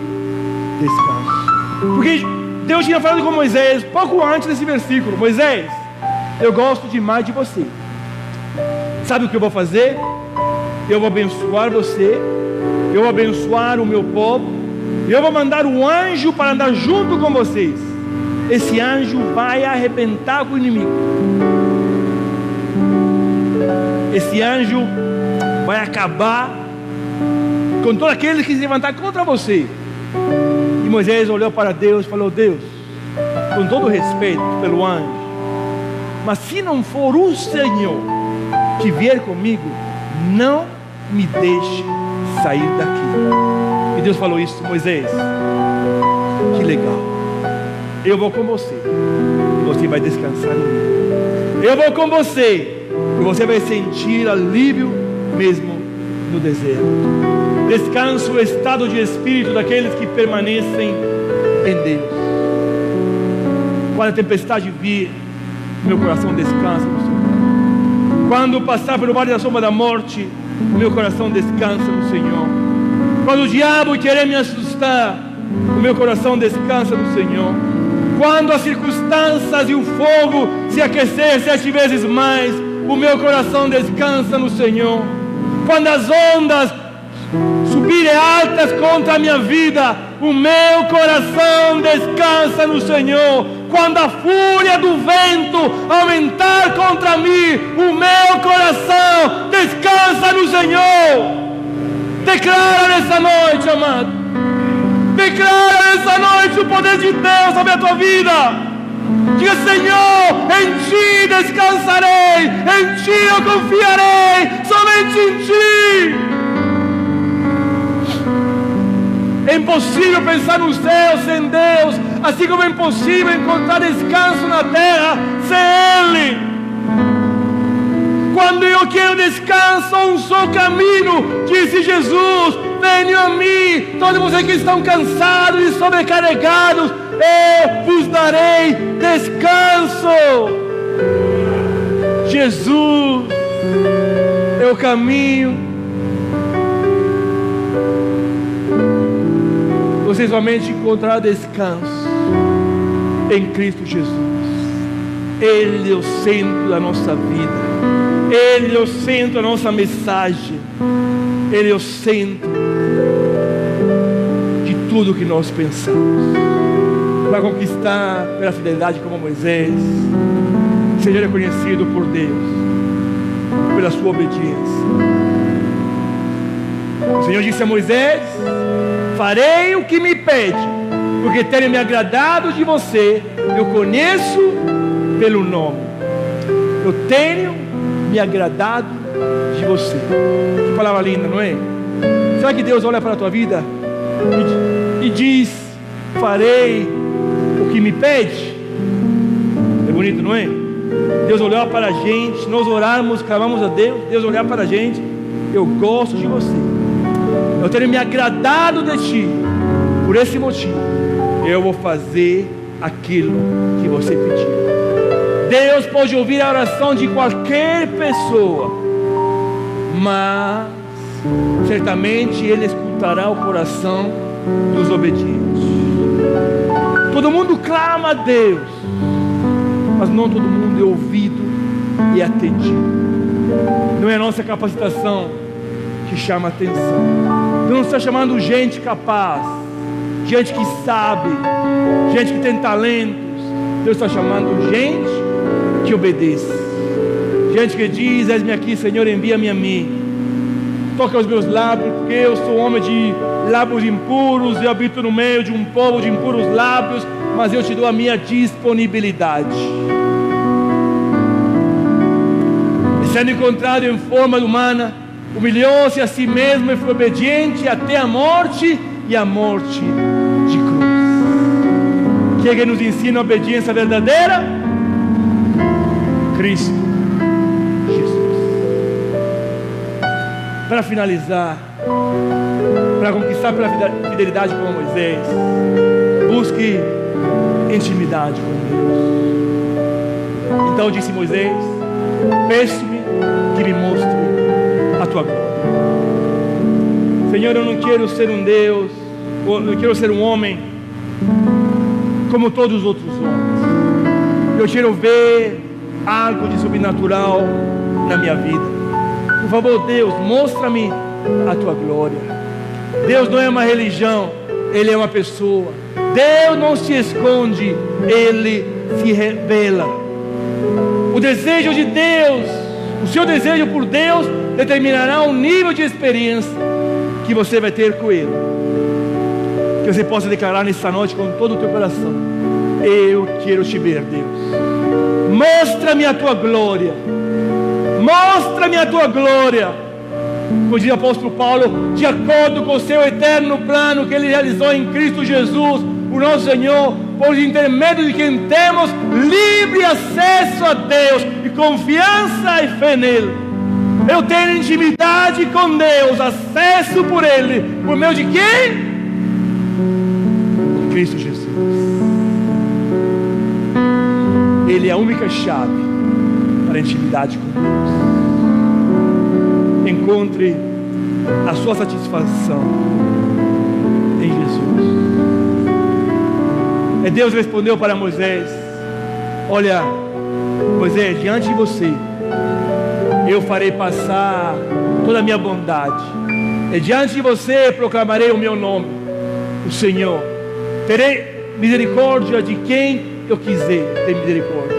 descanso. Porque Deus tinha falado com Moisés pouco antes desse versículo: Moisés, eu gosto demais de você. Sabe o que eu vou fazer? Eu vou abençoar você, eu vou abençoar o meu povo, eu vou mandar um anjo para andar junto com vocês. Esse anjo vai arrebentar com o inimigo. Esse anjo vai acabar com todo aquele que se levantar contra você. E Moisés olhou para Deus e falou: Deus, com todo respeito pelo anjo, mas se não for o Senhor que vier comigo, não me deixe sair daqui. E Deus falou isso: Moisés, que legal, eu vou com você e você vai descansar em mim. Eu vou com você e você vai sentir alívio mesmo no deserto. Descanso o estado de espírito daqueles que permanecem em Deus. Quando a tempestade vir, meu coração descansa no Senhor. Quando passar pelo vale da sombra da morte, meu coração descansa no Senhor. Quando o diabo querer me assustar, o meu coração descansa no Senhor. Quando as circunstâncias e o fogo se aquecer 7 vezes mais, o meu coração descansa no Senhor. Quando as ondas subirem altas contra a minha vida, o meu coração descansa no Senhor. Quando a fúria do vento aumentar contra mim, o meu coração descansa no Senhor. Declara nessa noite, amado. Declara nessa noite o poder de Deus sobre a tua vida. Diga: Senhor, em Ti descansarei, em Ti eu confiarei, somente em Ti. É impossível pensar nos céus sem Deus, assim como é impossível encontrar descanso na terra sem Ele. Quando eu quero descanso, um só caminho, disse Jesus: venham a mim, todos vocês que estão cansados e sobrecarregados, eu vos darei descanso. Jesus é o caminho. Você somente encontrará descanso em Cristo Jesus. Ele é o centro da nossa vida. Ele é o centro da nossa mensagem. Ele é o centro de tudo que nós pensamos. Para conquistar pela fidelidade como Moisés, seja reconhecido por Deus pela sua obediência. O Senhor disse a Moisés: farei o que me pede, porque tenho me agradado de você. Eu conheço pelo nome. Eu tenho me agradado de você. Que palavra linda, não é? Será que Deus olha para a tua vida e diz: farei o que me pede? É bonito, não é? Deus olhar para a gente, nós orarmos, clamamos a Deus, Deus olhar para a gente: eu gosto de você, eu tenho me agradado de ti, por esse motivo eu vou fazer aquilo que você pediu. Deus pode ouvir a oração de qualquer pessoa, mas certamente Ele escutará o coração dos obedientes. Todo mundo clama a Deus, mas não todo mundo é ouvido e atendido. Não é a nossa capacitação que chama a atenção. Deus não está chamando gente capaz, gente que sabe, gente que tem talentos. Deus está chamando gente que obedece, gente que diz: eis-me aqui, Senhor, envia-me a mim. Toca os meus lábios, porque eu sou homem de lábios impuros, eu habito no meio de um povo de impuros lábios, mas eu te dou a minha disponibilidade. E sendo encontrado em forma humana, humilhou-se a si mesmo e foi obediente até a morte, e a morte de cruz. Quem é que nos ensina a obediência verdadeira? Cristo Jesus. Para finalizar, para conquistar pela fidelidade como Moisés, busque intimidade com Deus. Então disse Moisés: peço-me que me mostre a tua glória. Senhor, eu não quero ser um Deus, eu não quero ser um homem como todos os outros homens. Eu quero ver algo de sobrenatural na minha vida. Por favor, Deus, mostra-me a tua glória. Deus não é uma religião, Ele é uma pessoa. Deus não se esconde, Ele se revela. O desejo de Deus, o seu desejo por Deus, determinará o nível de experiência que você vai ter com Ele. Que você possa declarar nessa noite com todo o teu coração: eu quero te ver, Deus. Mostra-me a tua glória. Mostra-me a tua glória. Como diz o apóstolo Paulo, de acordo com o seu eterno plano que Ele realizou em Cristo Jesus, o nosso Senhor, por intermédio de quem temos livre acesso a Deus e confiança e fé nele. Eu tenho intimidade com Deus, acesso por Ele, por meio de quem? Cristo Jesus. Ele é a única chave para a intimidade com Deus. Encontre a sua satisfação em Jesus. E Deus respondeu para Moisés: olha, Moisés, diante de você eu farei passar toda a minha bondade, e diante de você proclamarei o meu nome, o Senhor. Terei misericórdia de quem eu quiser ter misericórdia,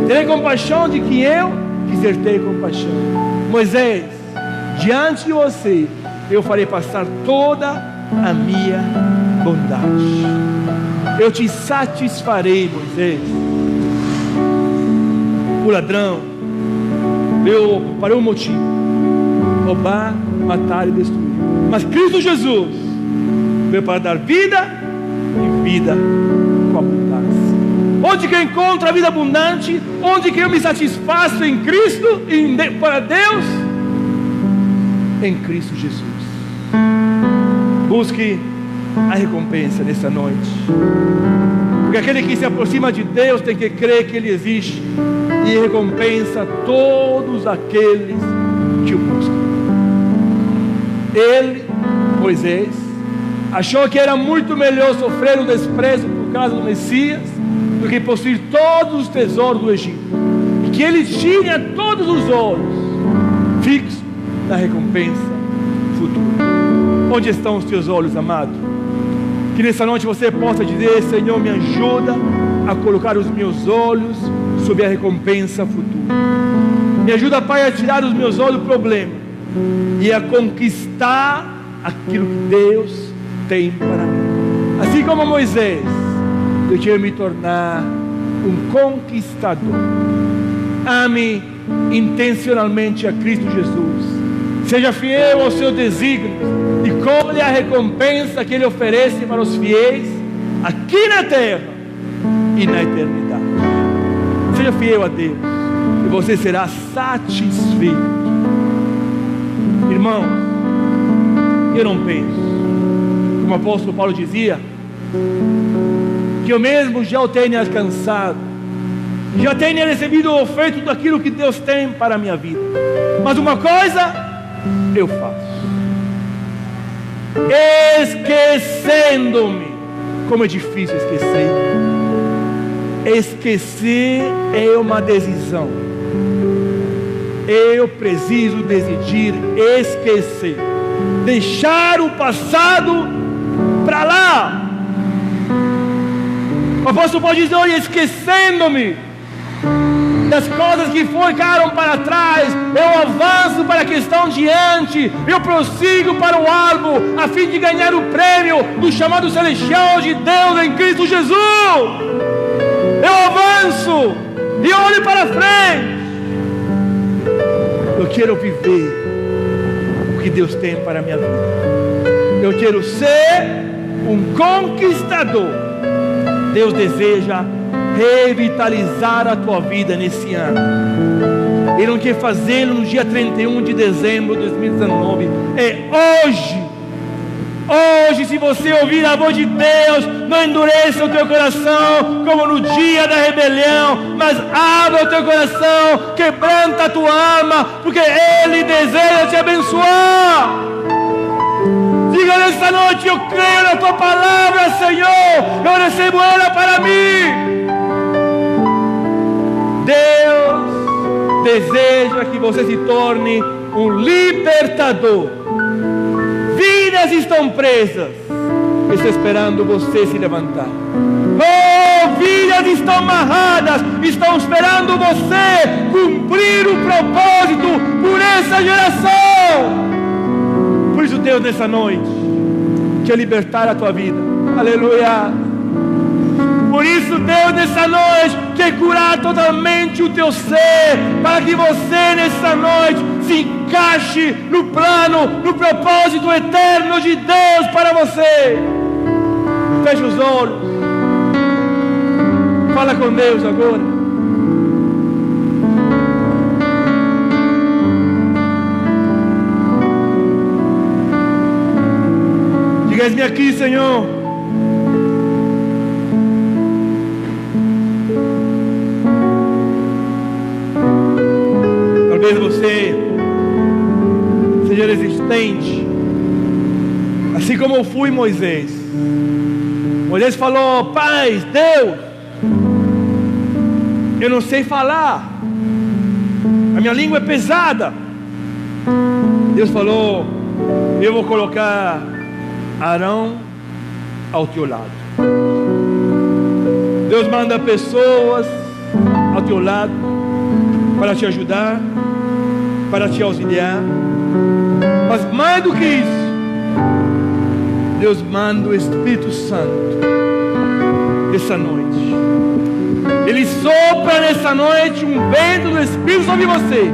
terei compaixão de quem eu quiser ter compaixão. Moisés, diante de você eu farei passar toda a minha bondade. Eu te satisfarei, Moisés. O ladrão veio para um motivo: roubar, matar e destruir. Mas Cristo Jesus veio para dar vida e vida com abundância. Onde que eu encontro a vida abundante? Onde que eu me satisfaço em Cristo, para Deus? Em Cristo Jesus. Busque a recompensa nessa noite, porque aquele que se aproxima de Deus tem que crer que Ele existe e recompensa todos aqueles que o buscam. Ele, Moisés, achou que era muito melhor sofrer o desprezo por causa do Messias do que possuir todos os tesouros do Egito, e que ele tinha todos os olhos fixos na recompensa futura. Onde estão os teus olhos, amado? Que nessa noite você possa dizer: Senhor, me ajuda a colocar os meus olhos sobre a recompensa futura. Me ajuda, Pai, a tirar os meus olhos do problema e a conquistar aquilo que Deus tem para mim. Assim como Moisés, eu quero me tornar um conquistador. Ame intencionalmente a Cristo Jesus. Seja fiel aos seus desígnios e colhe a recompensa que Ele oferece para os fiéis aqui na terra e na eternidade. Seja fiel a Deus e você será satisfeito. Irmão, eu não penso, como o apóstolo Paulo dizia, que eu mesmo já o tenha alcançado, já tenha recebido o efeito daquilo que Deus tem para a minha vida. Mas uma coisa eu faço: esquecendo-me. Como é difícil esquecer. Esquecer é uma decisão. Eu preciso decidir esquecer, deixar o passado para lá. O apóstolo Paulo diz: olha, esquecendo-me das coisas que ficaram para trás, eu avanço para a que estão diante, eu prossigo para o alvo, a fim de ganhar o prêmio do chamado celestial de Deus em Cristo Jesus. Eu avanço e olho para frente. Eu quero viver o que Deus tem para a minha vida. Eu quero ser um conquistador. Deus deseja revitalizar a tua vida nesse ano. Ele não quer fazê-lo no dia 31 de dezembro de 2019. É hoje. Hoje, se você ouvir a voz de Deus, não endureça o teu coração como no dia da rebelião, mas abra o teu coração, quebranta a tua alma, porque Ele deseja te abençoar. Diga nessa noite: eu creio na tua palavra, Senhor, eu recebo ela para mim. Deus deseja que você se torne um libertador. Vidas estão presas, estão esperando você se levantar. Oh, vidas estão amarradas, estão esperando você cumprir o propósito por essa geração. Por isso Deus nessa noite quer libertar a tua vida. Aleluia. Por isso Deus nessa noite quer curar totalmente o teu ser, para que você nessa noite se encaixe no plano, no propósito eterno de Deus para você. Feche os olhos, fala com Deus agora. Diga-me aqui, Senhor. Talvez você seja resistente, assim como eu fui Moisés. Moisés falou: Pai, Deus, eu não sei falar, a minha língua é pesada. Deus falou: eu vou colocar Arão ao teu lado. Deus manda pessoas ao teu lado para te ajudar, para te auxiliar. Mas mais do que isso, Deus manda o Espírito Santo essa noite. Ele sopra nessa noite um vento do Espírito sobre você,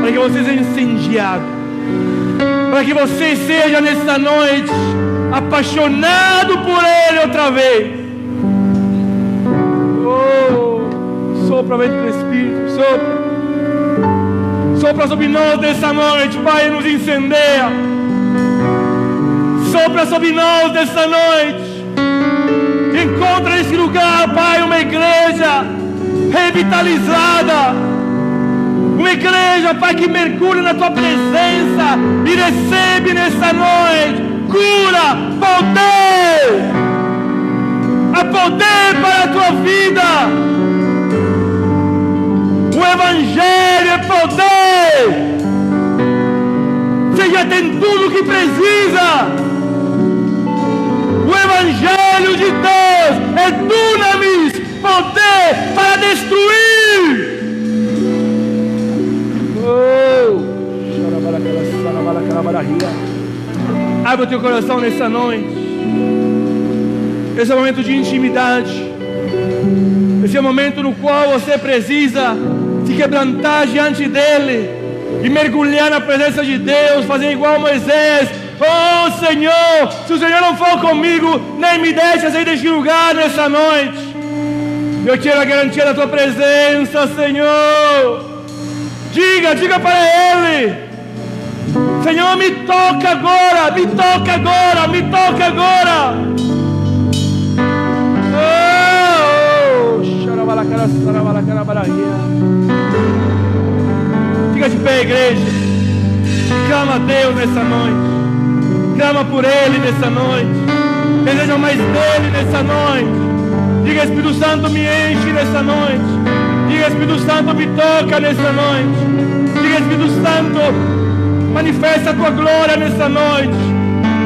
para que você seja incendiado, para que você seja nessa noite apaixonado por Ele outra vez. Oh, sopra o vento do Espírito, sopra. Sopra sobre nós nessa noite, Pai, nos incendeia. Sopra sobre nós nessa noite. Encontra nesse lugar, Pai, uma igreja revitalizada, uma igreja, Pai, que mergulha na tua presença e recebe nessa noite cura, poder, há poder para a tua vida. O Evangelho é poder. Você já tem tudo o que precisa. O Evangelho de Deus é dunamis, poder para destruir. Abre o teu coração nessa noite. Esse é um momento de intimidade. Esse é o momento no qual você precisa se quebrantar diante dEle e mergulhar na presença de Deus, fazer igual Moisés. Oh Senhor, se o Senhor não for comigo, nem me deixe sair deste lugar nessa noite. Eu quero a garantia da tua presença, Senhor. Diga para Ele: Senhor, me toca agora, me toca agora, me toca agora. Fica de pé, igreja, e clama a Deus nessa noite. Clama por Ele nessa noite. Deseja mais dEle nessa noite. Diga: Espírito Santo, me enche nessa noite. Diga: Espírito Santo, me toca nessa noite. Diga: Espírito Santo, manifesta a tua glória nessa noite.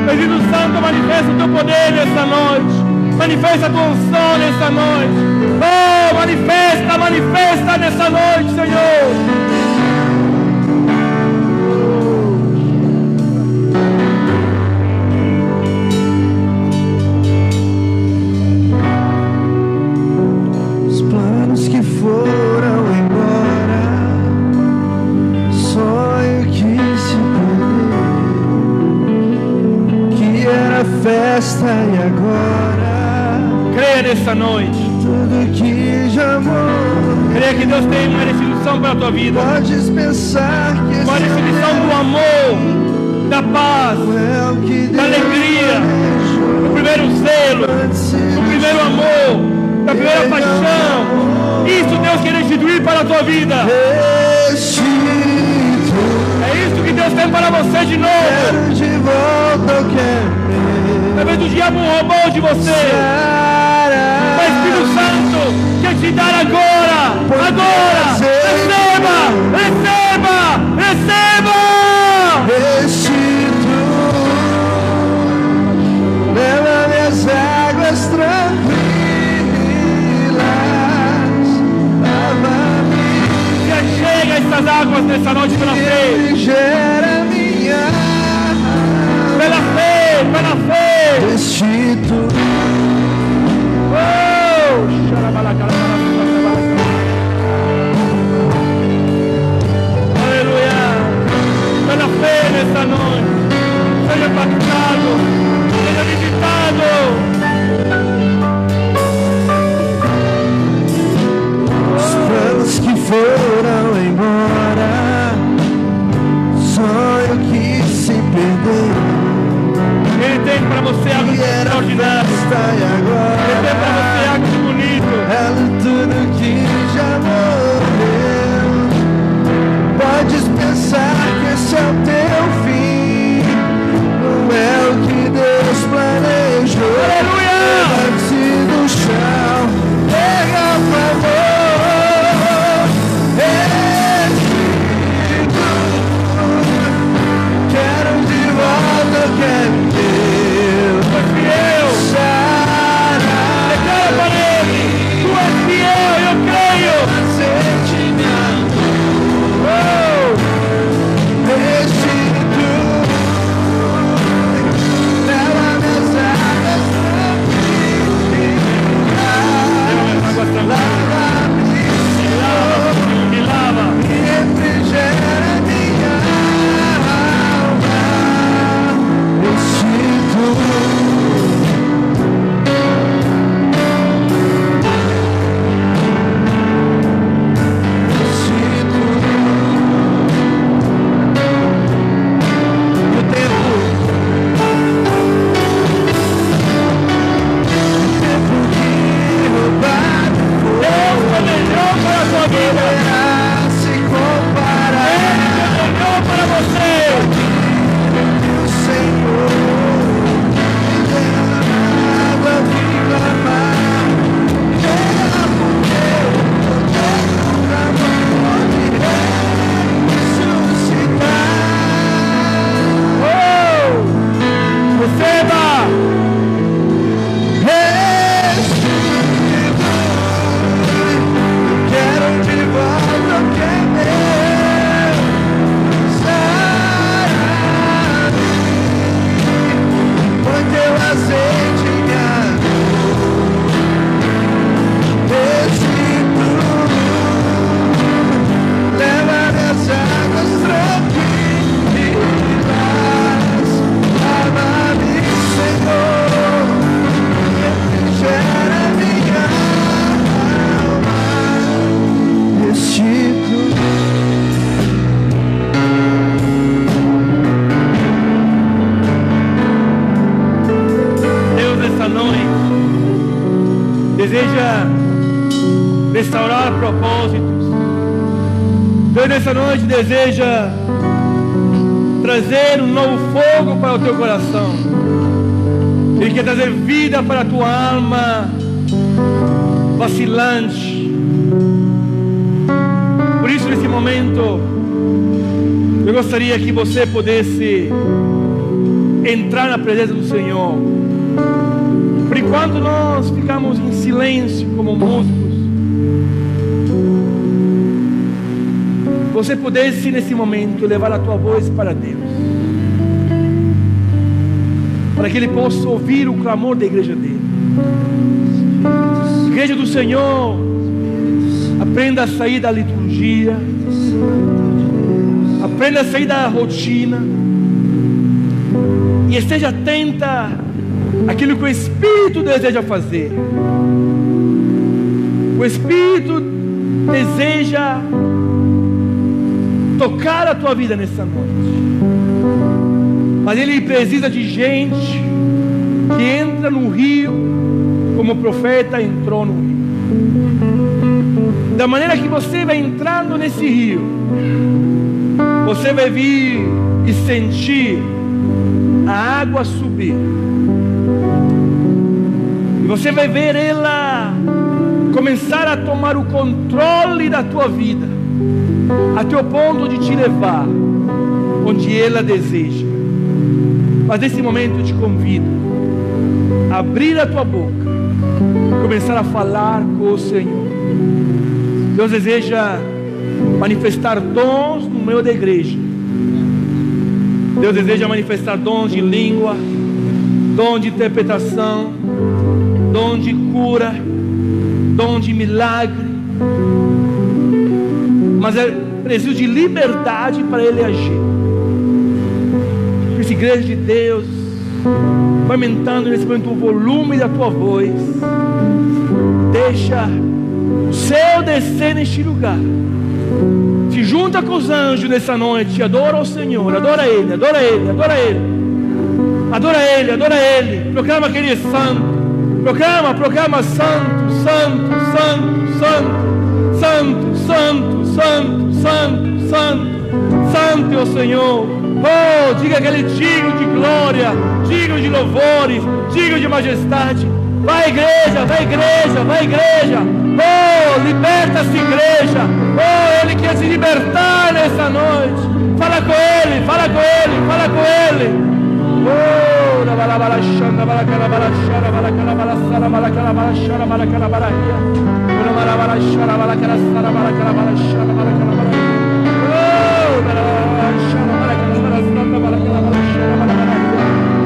Espírito Santo, manifesta o teu poder nessa noite. Manifesta a tua unção nessa noite. Oh, manifesta, manifesta nessa noite, Senhor. Os planos que foram embora, sonho que se perdeu, que era festa e agora Creia nessa noite. tudo que já morreu. Creia que Deus tem uma restituição para a tua vida. Podes pensar que Uma restituição do amor, da paz, da alegria, do primeiro zelo, do primeiro amor, da primeira paixão. Isso Deus quer restituir para a tua vida. É isso que Deus tem para você de novo. Talvez o diabo roubou de você, mas o Espírito Santo quer te dar agora. Receba, receba, receba. Leva-me às águas tranquilas, lava-me. Já chega essas águas nessa noite pela fé. Refrigera minha alma. Pela fé, pela fé. Aleluia. Pela fé nessa noite. Seja impactado, seja visitado. Os planos que foram embora, sonho que se perdeu. Ele tem para você algo extraordinário. Ele tem para você algo bonito. É tudo que já morreu. Podes pensar que esse é o teu fim. Não é o que Deus planejou. Aleluia! Levante do chão, pega o favor. Quero de volta o que é meu. Tu és fiel. Declara para ele. Tu és fiel, eu creio. Me lava. Refrigera minha alma. deseja restaurar propósitos. Deus nessa noite deseja trazer um novo fogo para o teu coração. Ele quer trazer vida para a tua alma vacilante. Por isso, nesse momento, eu gostaria que você pudesse entrar na presença do Senhor. Por enquanto nós ficamos em silêncio como músicos, você pudesse nesse momento levar a tua voz para Deus, para que Ele possa ouvir o clamor da igreja dele. Igreja do Senhor, aprenda a sair da liturgia, aprenda a sair da rotina e esteja atenta àquilo que o Espírito deseja fazer. O Espírito deseja tocar a tua vida nessa noite. Mas Ele precisa de gente que entra no rio como o profeta entrou no rio. Da maneira que você vai entrando nesse rio, você vai vir e sentir a água subir. E você vai ver ela começar a tomar o controle da tua vida, até o ponto de te levar onde ela deseja. Mas nesse momento eu te convido a abrir a tua boca e começar a falar com o Senhor. Deus deseja manifestar dons no meio da igreja. Deus deseja manifestar dons de língua, dom de interpretação, dom de cura, dom de milagre. Mas é preciso de liberdade para Ele agir. Essa igreja de Deus, vai aumentando nesse momento o volume da tua voz. Deixa o céu descer neste lugar. Se junta com os anjos nessa noite. Adora o Senhor. Adora Ele, adora Ele, adora Ele. Adora Ele, adora Ele. Proclama que Ele é santo. Proclama santo, santo, santo, santo, santo, santo, santo, santo, santo. Santo é o Senhor. Oh, diga que Ele é digno de glória, digno de louvores, digno de majestade. Vai igreja, vai igreja, vai igreja. Oh, liberta essa igreja. Oh, Ele quer se libertar nessa noite. Fala com Ele, fala com Ele, fala com Ele. Oh, na balabalachana, balacalabalachana, balacalabalachana, balacalabalachana, balacalabalachana, balacalabalachana, balacalabalachana, balacalabalachana, balacalabalachana.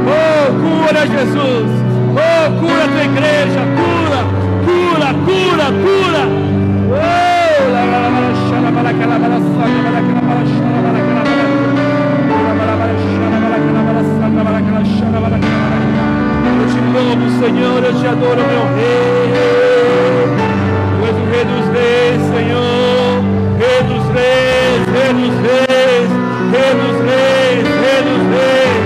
Oh, cura Jesus. Oh, cura a tua igreja. Cura, cura, cura, cura. Oh, eu te louvo, Senhor, eu te adoro, meu rei. Tu és o Rei dos Reis, Senhor. Rei dos Reis, Rei dos Reis, Rei dos Reis, Rei dos Reis.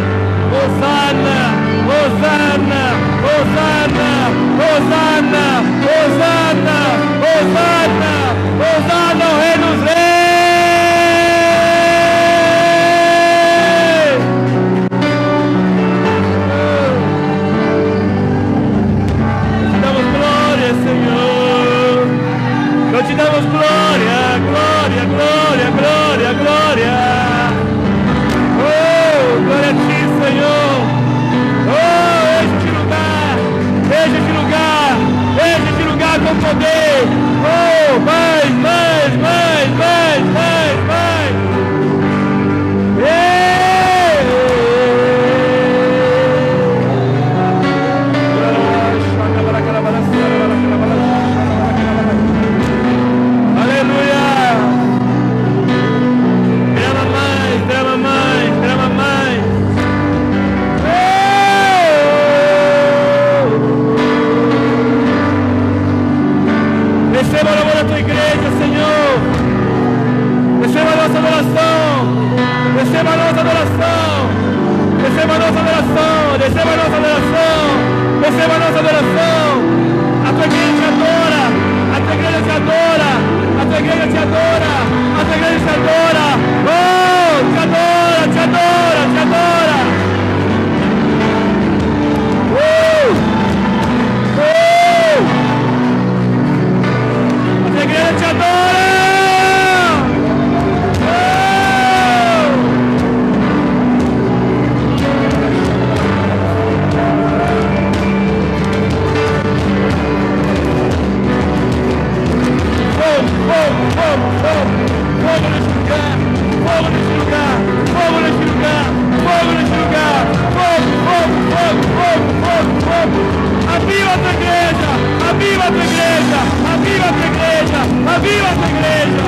Hosana, Hosana, Hosana, Hosana, Hosana, Hosana, Hosana, o Rei dos Reis. Te damos glória, Senhor. Nós te damos glória, glória, glória, glória, glória. Oh, glória a ti, Senhor. Oh, este lugar, este lugar com poder. Oh, mais, mais, mais, mais, mais, mais. Aleluia. Derrama mais, derrama mais, derrama mais. Receba o amor da tua igreja, Senhor. Receba a nossa adoração. Receba a nossa adoração. Receba a nossa adoração. Receba a nossa adoração. Receba a nossa adoração. A tua igreja te adora. A tua igreja te adora. A tua igreja te adora. A tua igreja te adora. Oh, te adora, te adora, te adora. A igreja te adora. Fogo neste lugar, fogo neste lugar, fogo neste lugar, fogo neste lugar, fogo, fogo, fogo, fogo, fogo, fogo. Aviva a tua igreja, aviva a tua igreja, aviva a tua igreja, aviva a tua igreja.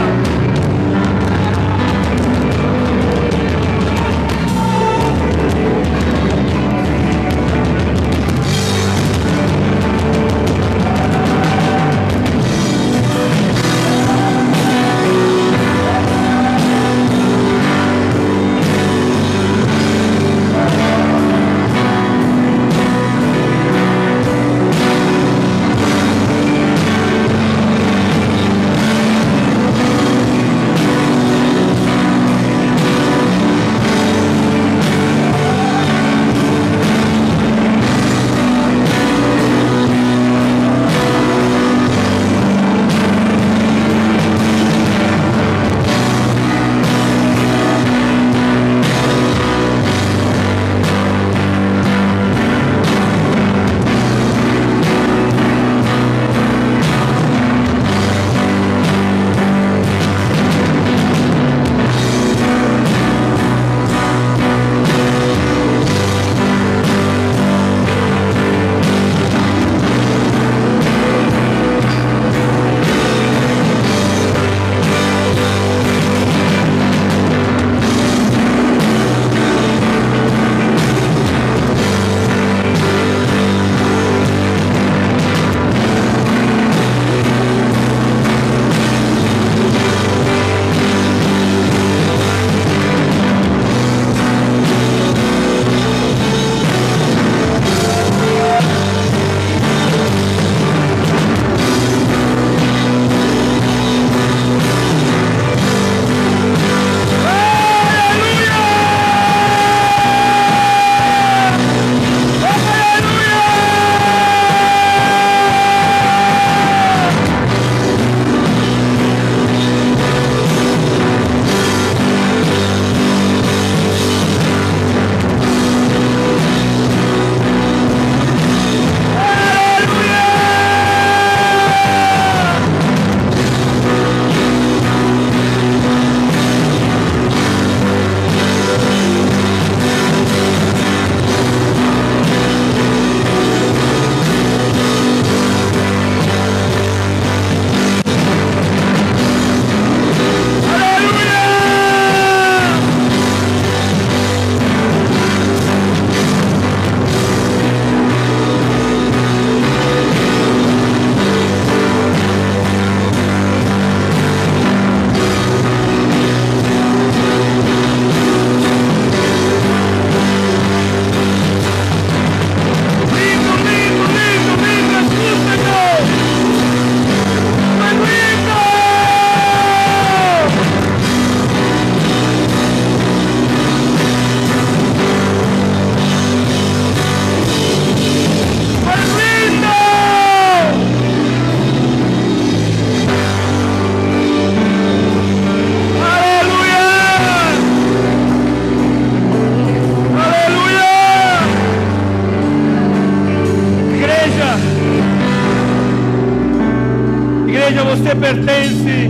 pertence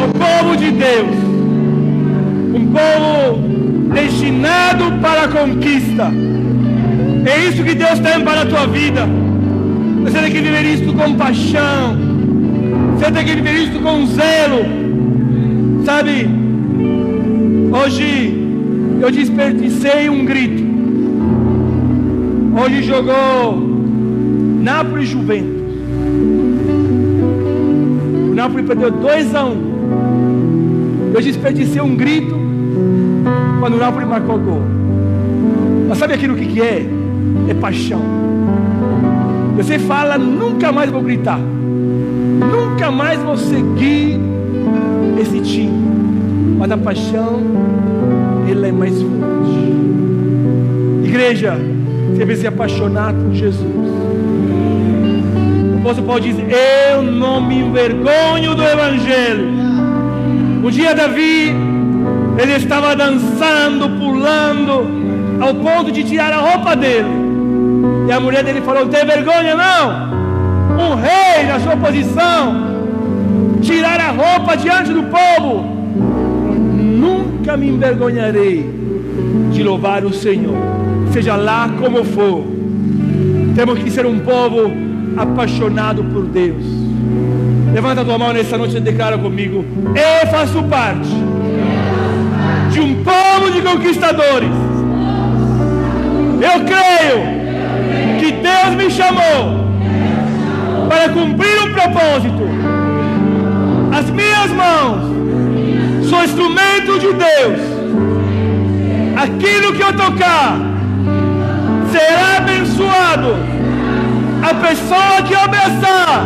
ao povo de Deus, um povo destinado para a conquista. É isso que Deus tem para a tua vida. Você tem que viver isso com paixão, você tem que viver isso com zelo. Sabe, hoje eu desperdicei um grito. Hoje jogou Napoli e Juventus. O Napoli perdeu 2-1. Eu desperdicei um grito quando o Napoli marcou o gol. Mas sabe aquilo que é? É paixão. Você fala, nunca mais vou gritar, nunca mais vou seguir esse time. Mas a paixão, ela é mais forte. Igreja, você vai se apaixonar por Jesus. O apóstolo Paulo diz: eu não me envergonho do Evangelho. Um dia Davi, ele estava dançando, pulando, ao ponto de tirar a roupa dele. E a mulher dele falou: tem vergonha não? Um rei na sua posição tirar a roupa diante do povo. Nunca me envergonharei de louvar o Senhor, seja lá como for. Temos que ser um povo apaixonado por Deus. Levanta a tua mão nessa noite e declara comigo: eu faço parte de um povo de conquistadores. Eu creio que Deus me chamou para cumprir um propósito. As minhas mãos são instrumento de Deus. Aquilo que eu tocar será abençoado. A pessoa que eu abraçar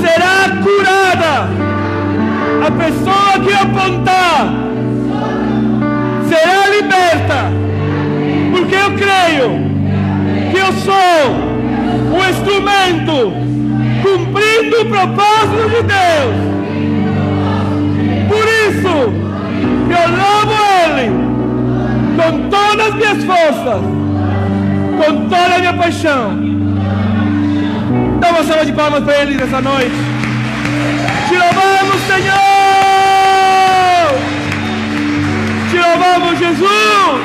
será curada. A pessoa que eu apontar será liberta. Porque eu creio que eu sou um instrumento cumprindo o propósito de Deus. Por isso eu louvo Ele com todas as minhas forças, com toda a minha paixão. Dá uma salva de palmas para Ele nessa noite. Te louvamos, Senhor. Te louvamos, Jesus.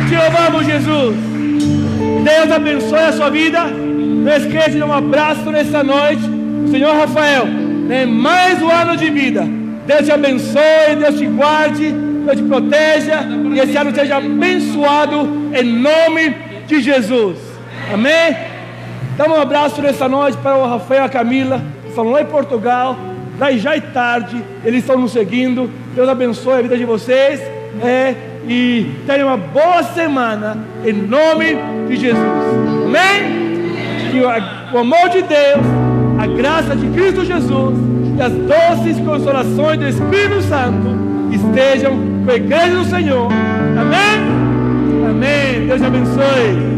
Te louvamos, Jesus. Deus abençoe a sua vida. Não esqueça de dar um abraço nessa noite. Senhor Rafael, tem mais um ano de vida. Deus te abençoe, Deus te guarde, Deus te proteja. E esse ano seja abençoado em nome de Jesus. Amém? Dá um abraço nessa noite para o Rafael e a Camila, que estão lá em Portugal. Daí já é tarde, eles estão nos seguindo. Deus abençoe a vida de vocês. E tenha uma boa semana em nome de Jesus. Amém? Que o amor de Deus, a graça de Cristo Jesus e as doces consolações do Espírito Santo estejam com a igreja do Senhor. Amém? Amém. Deus te abençoe.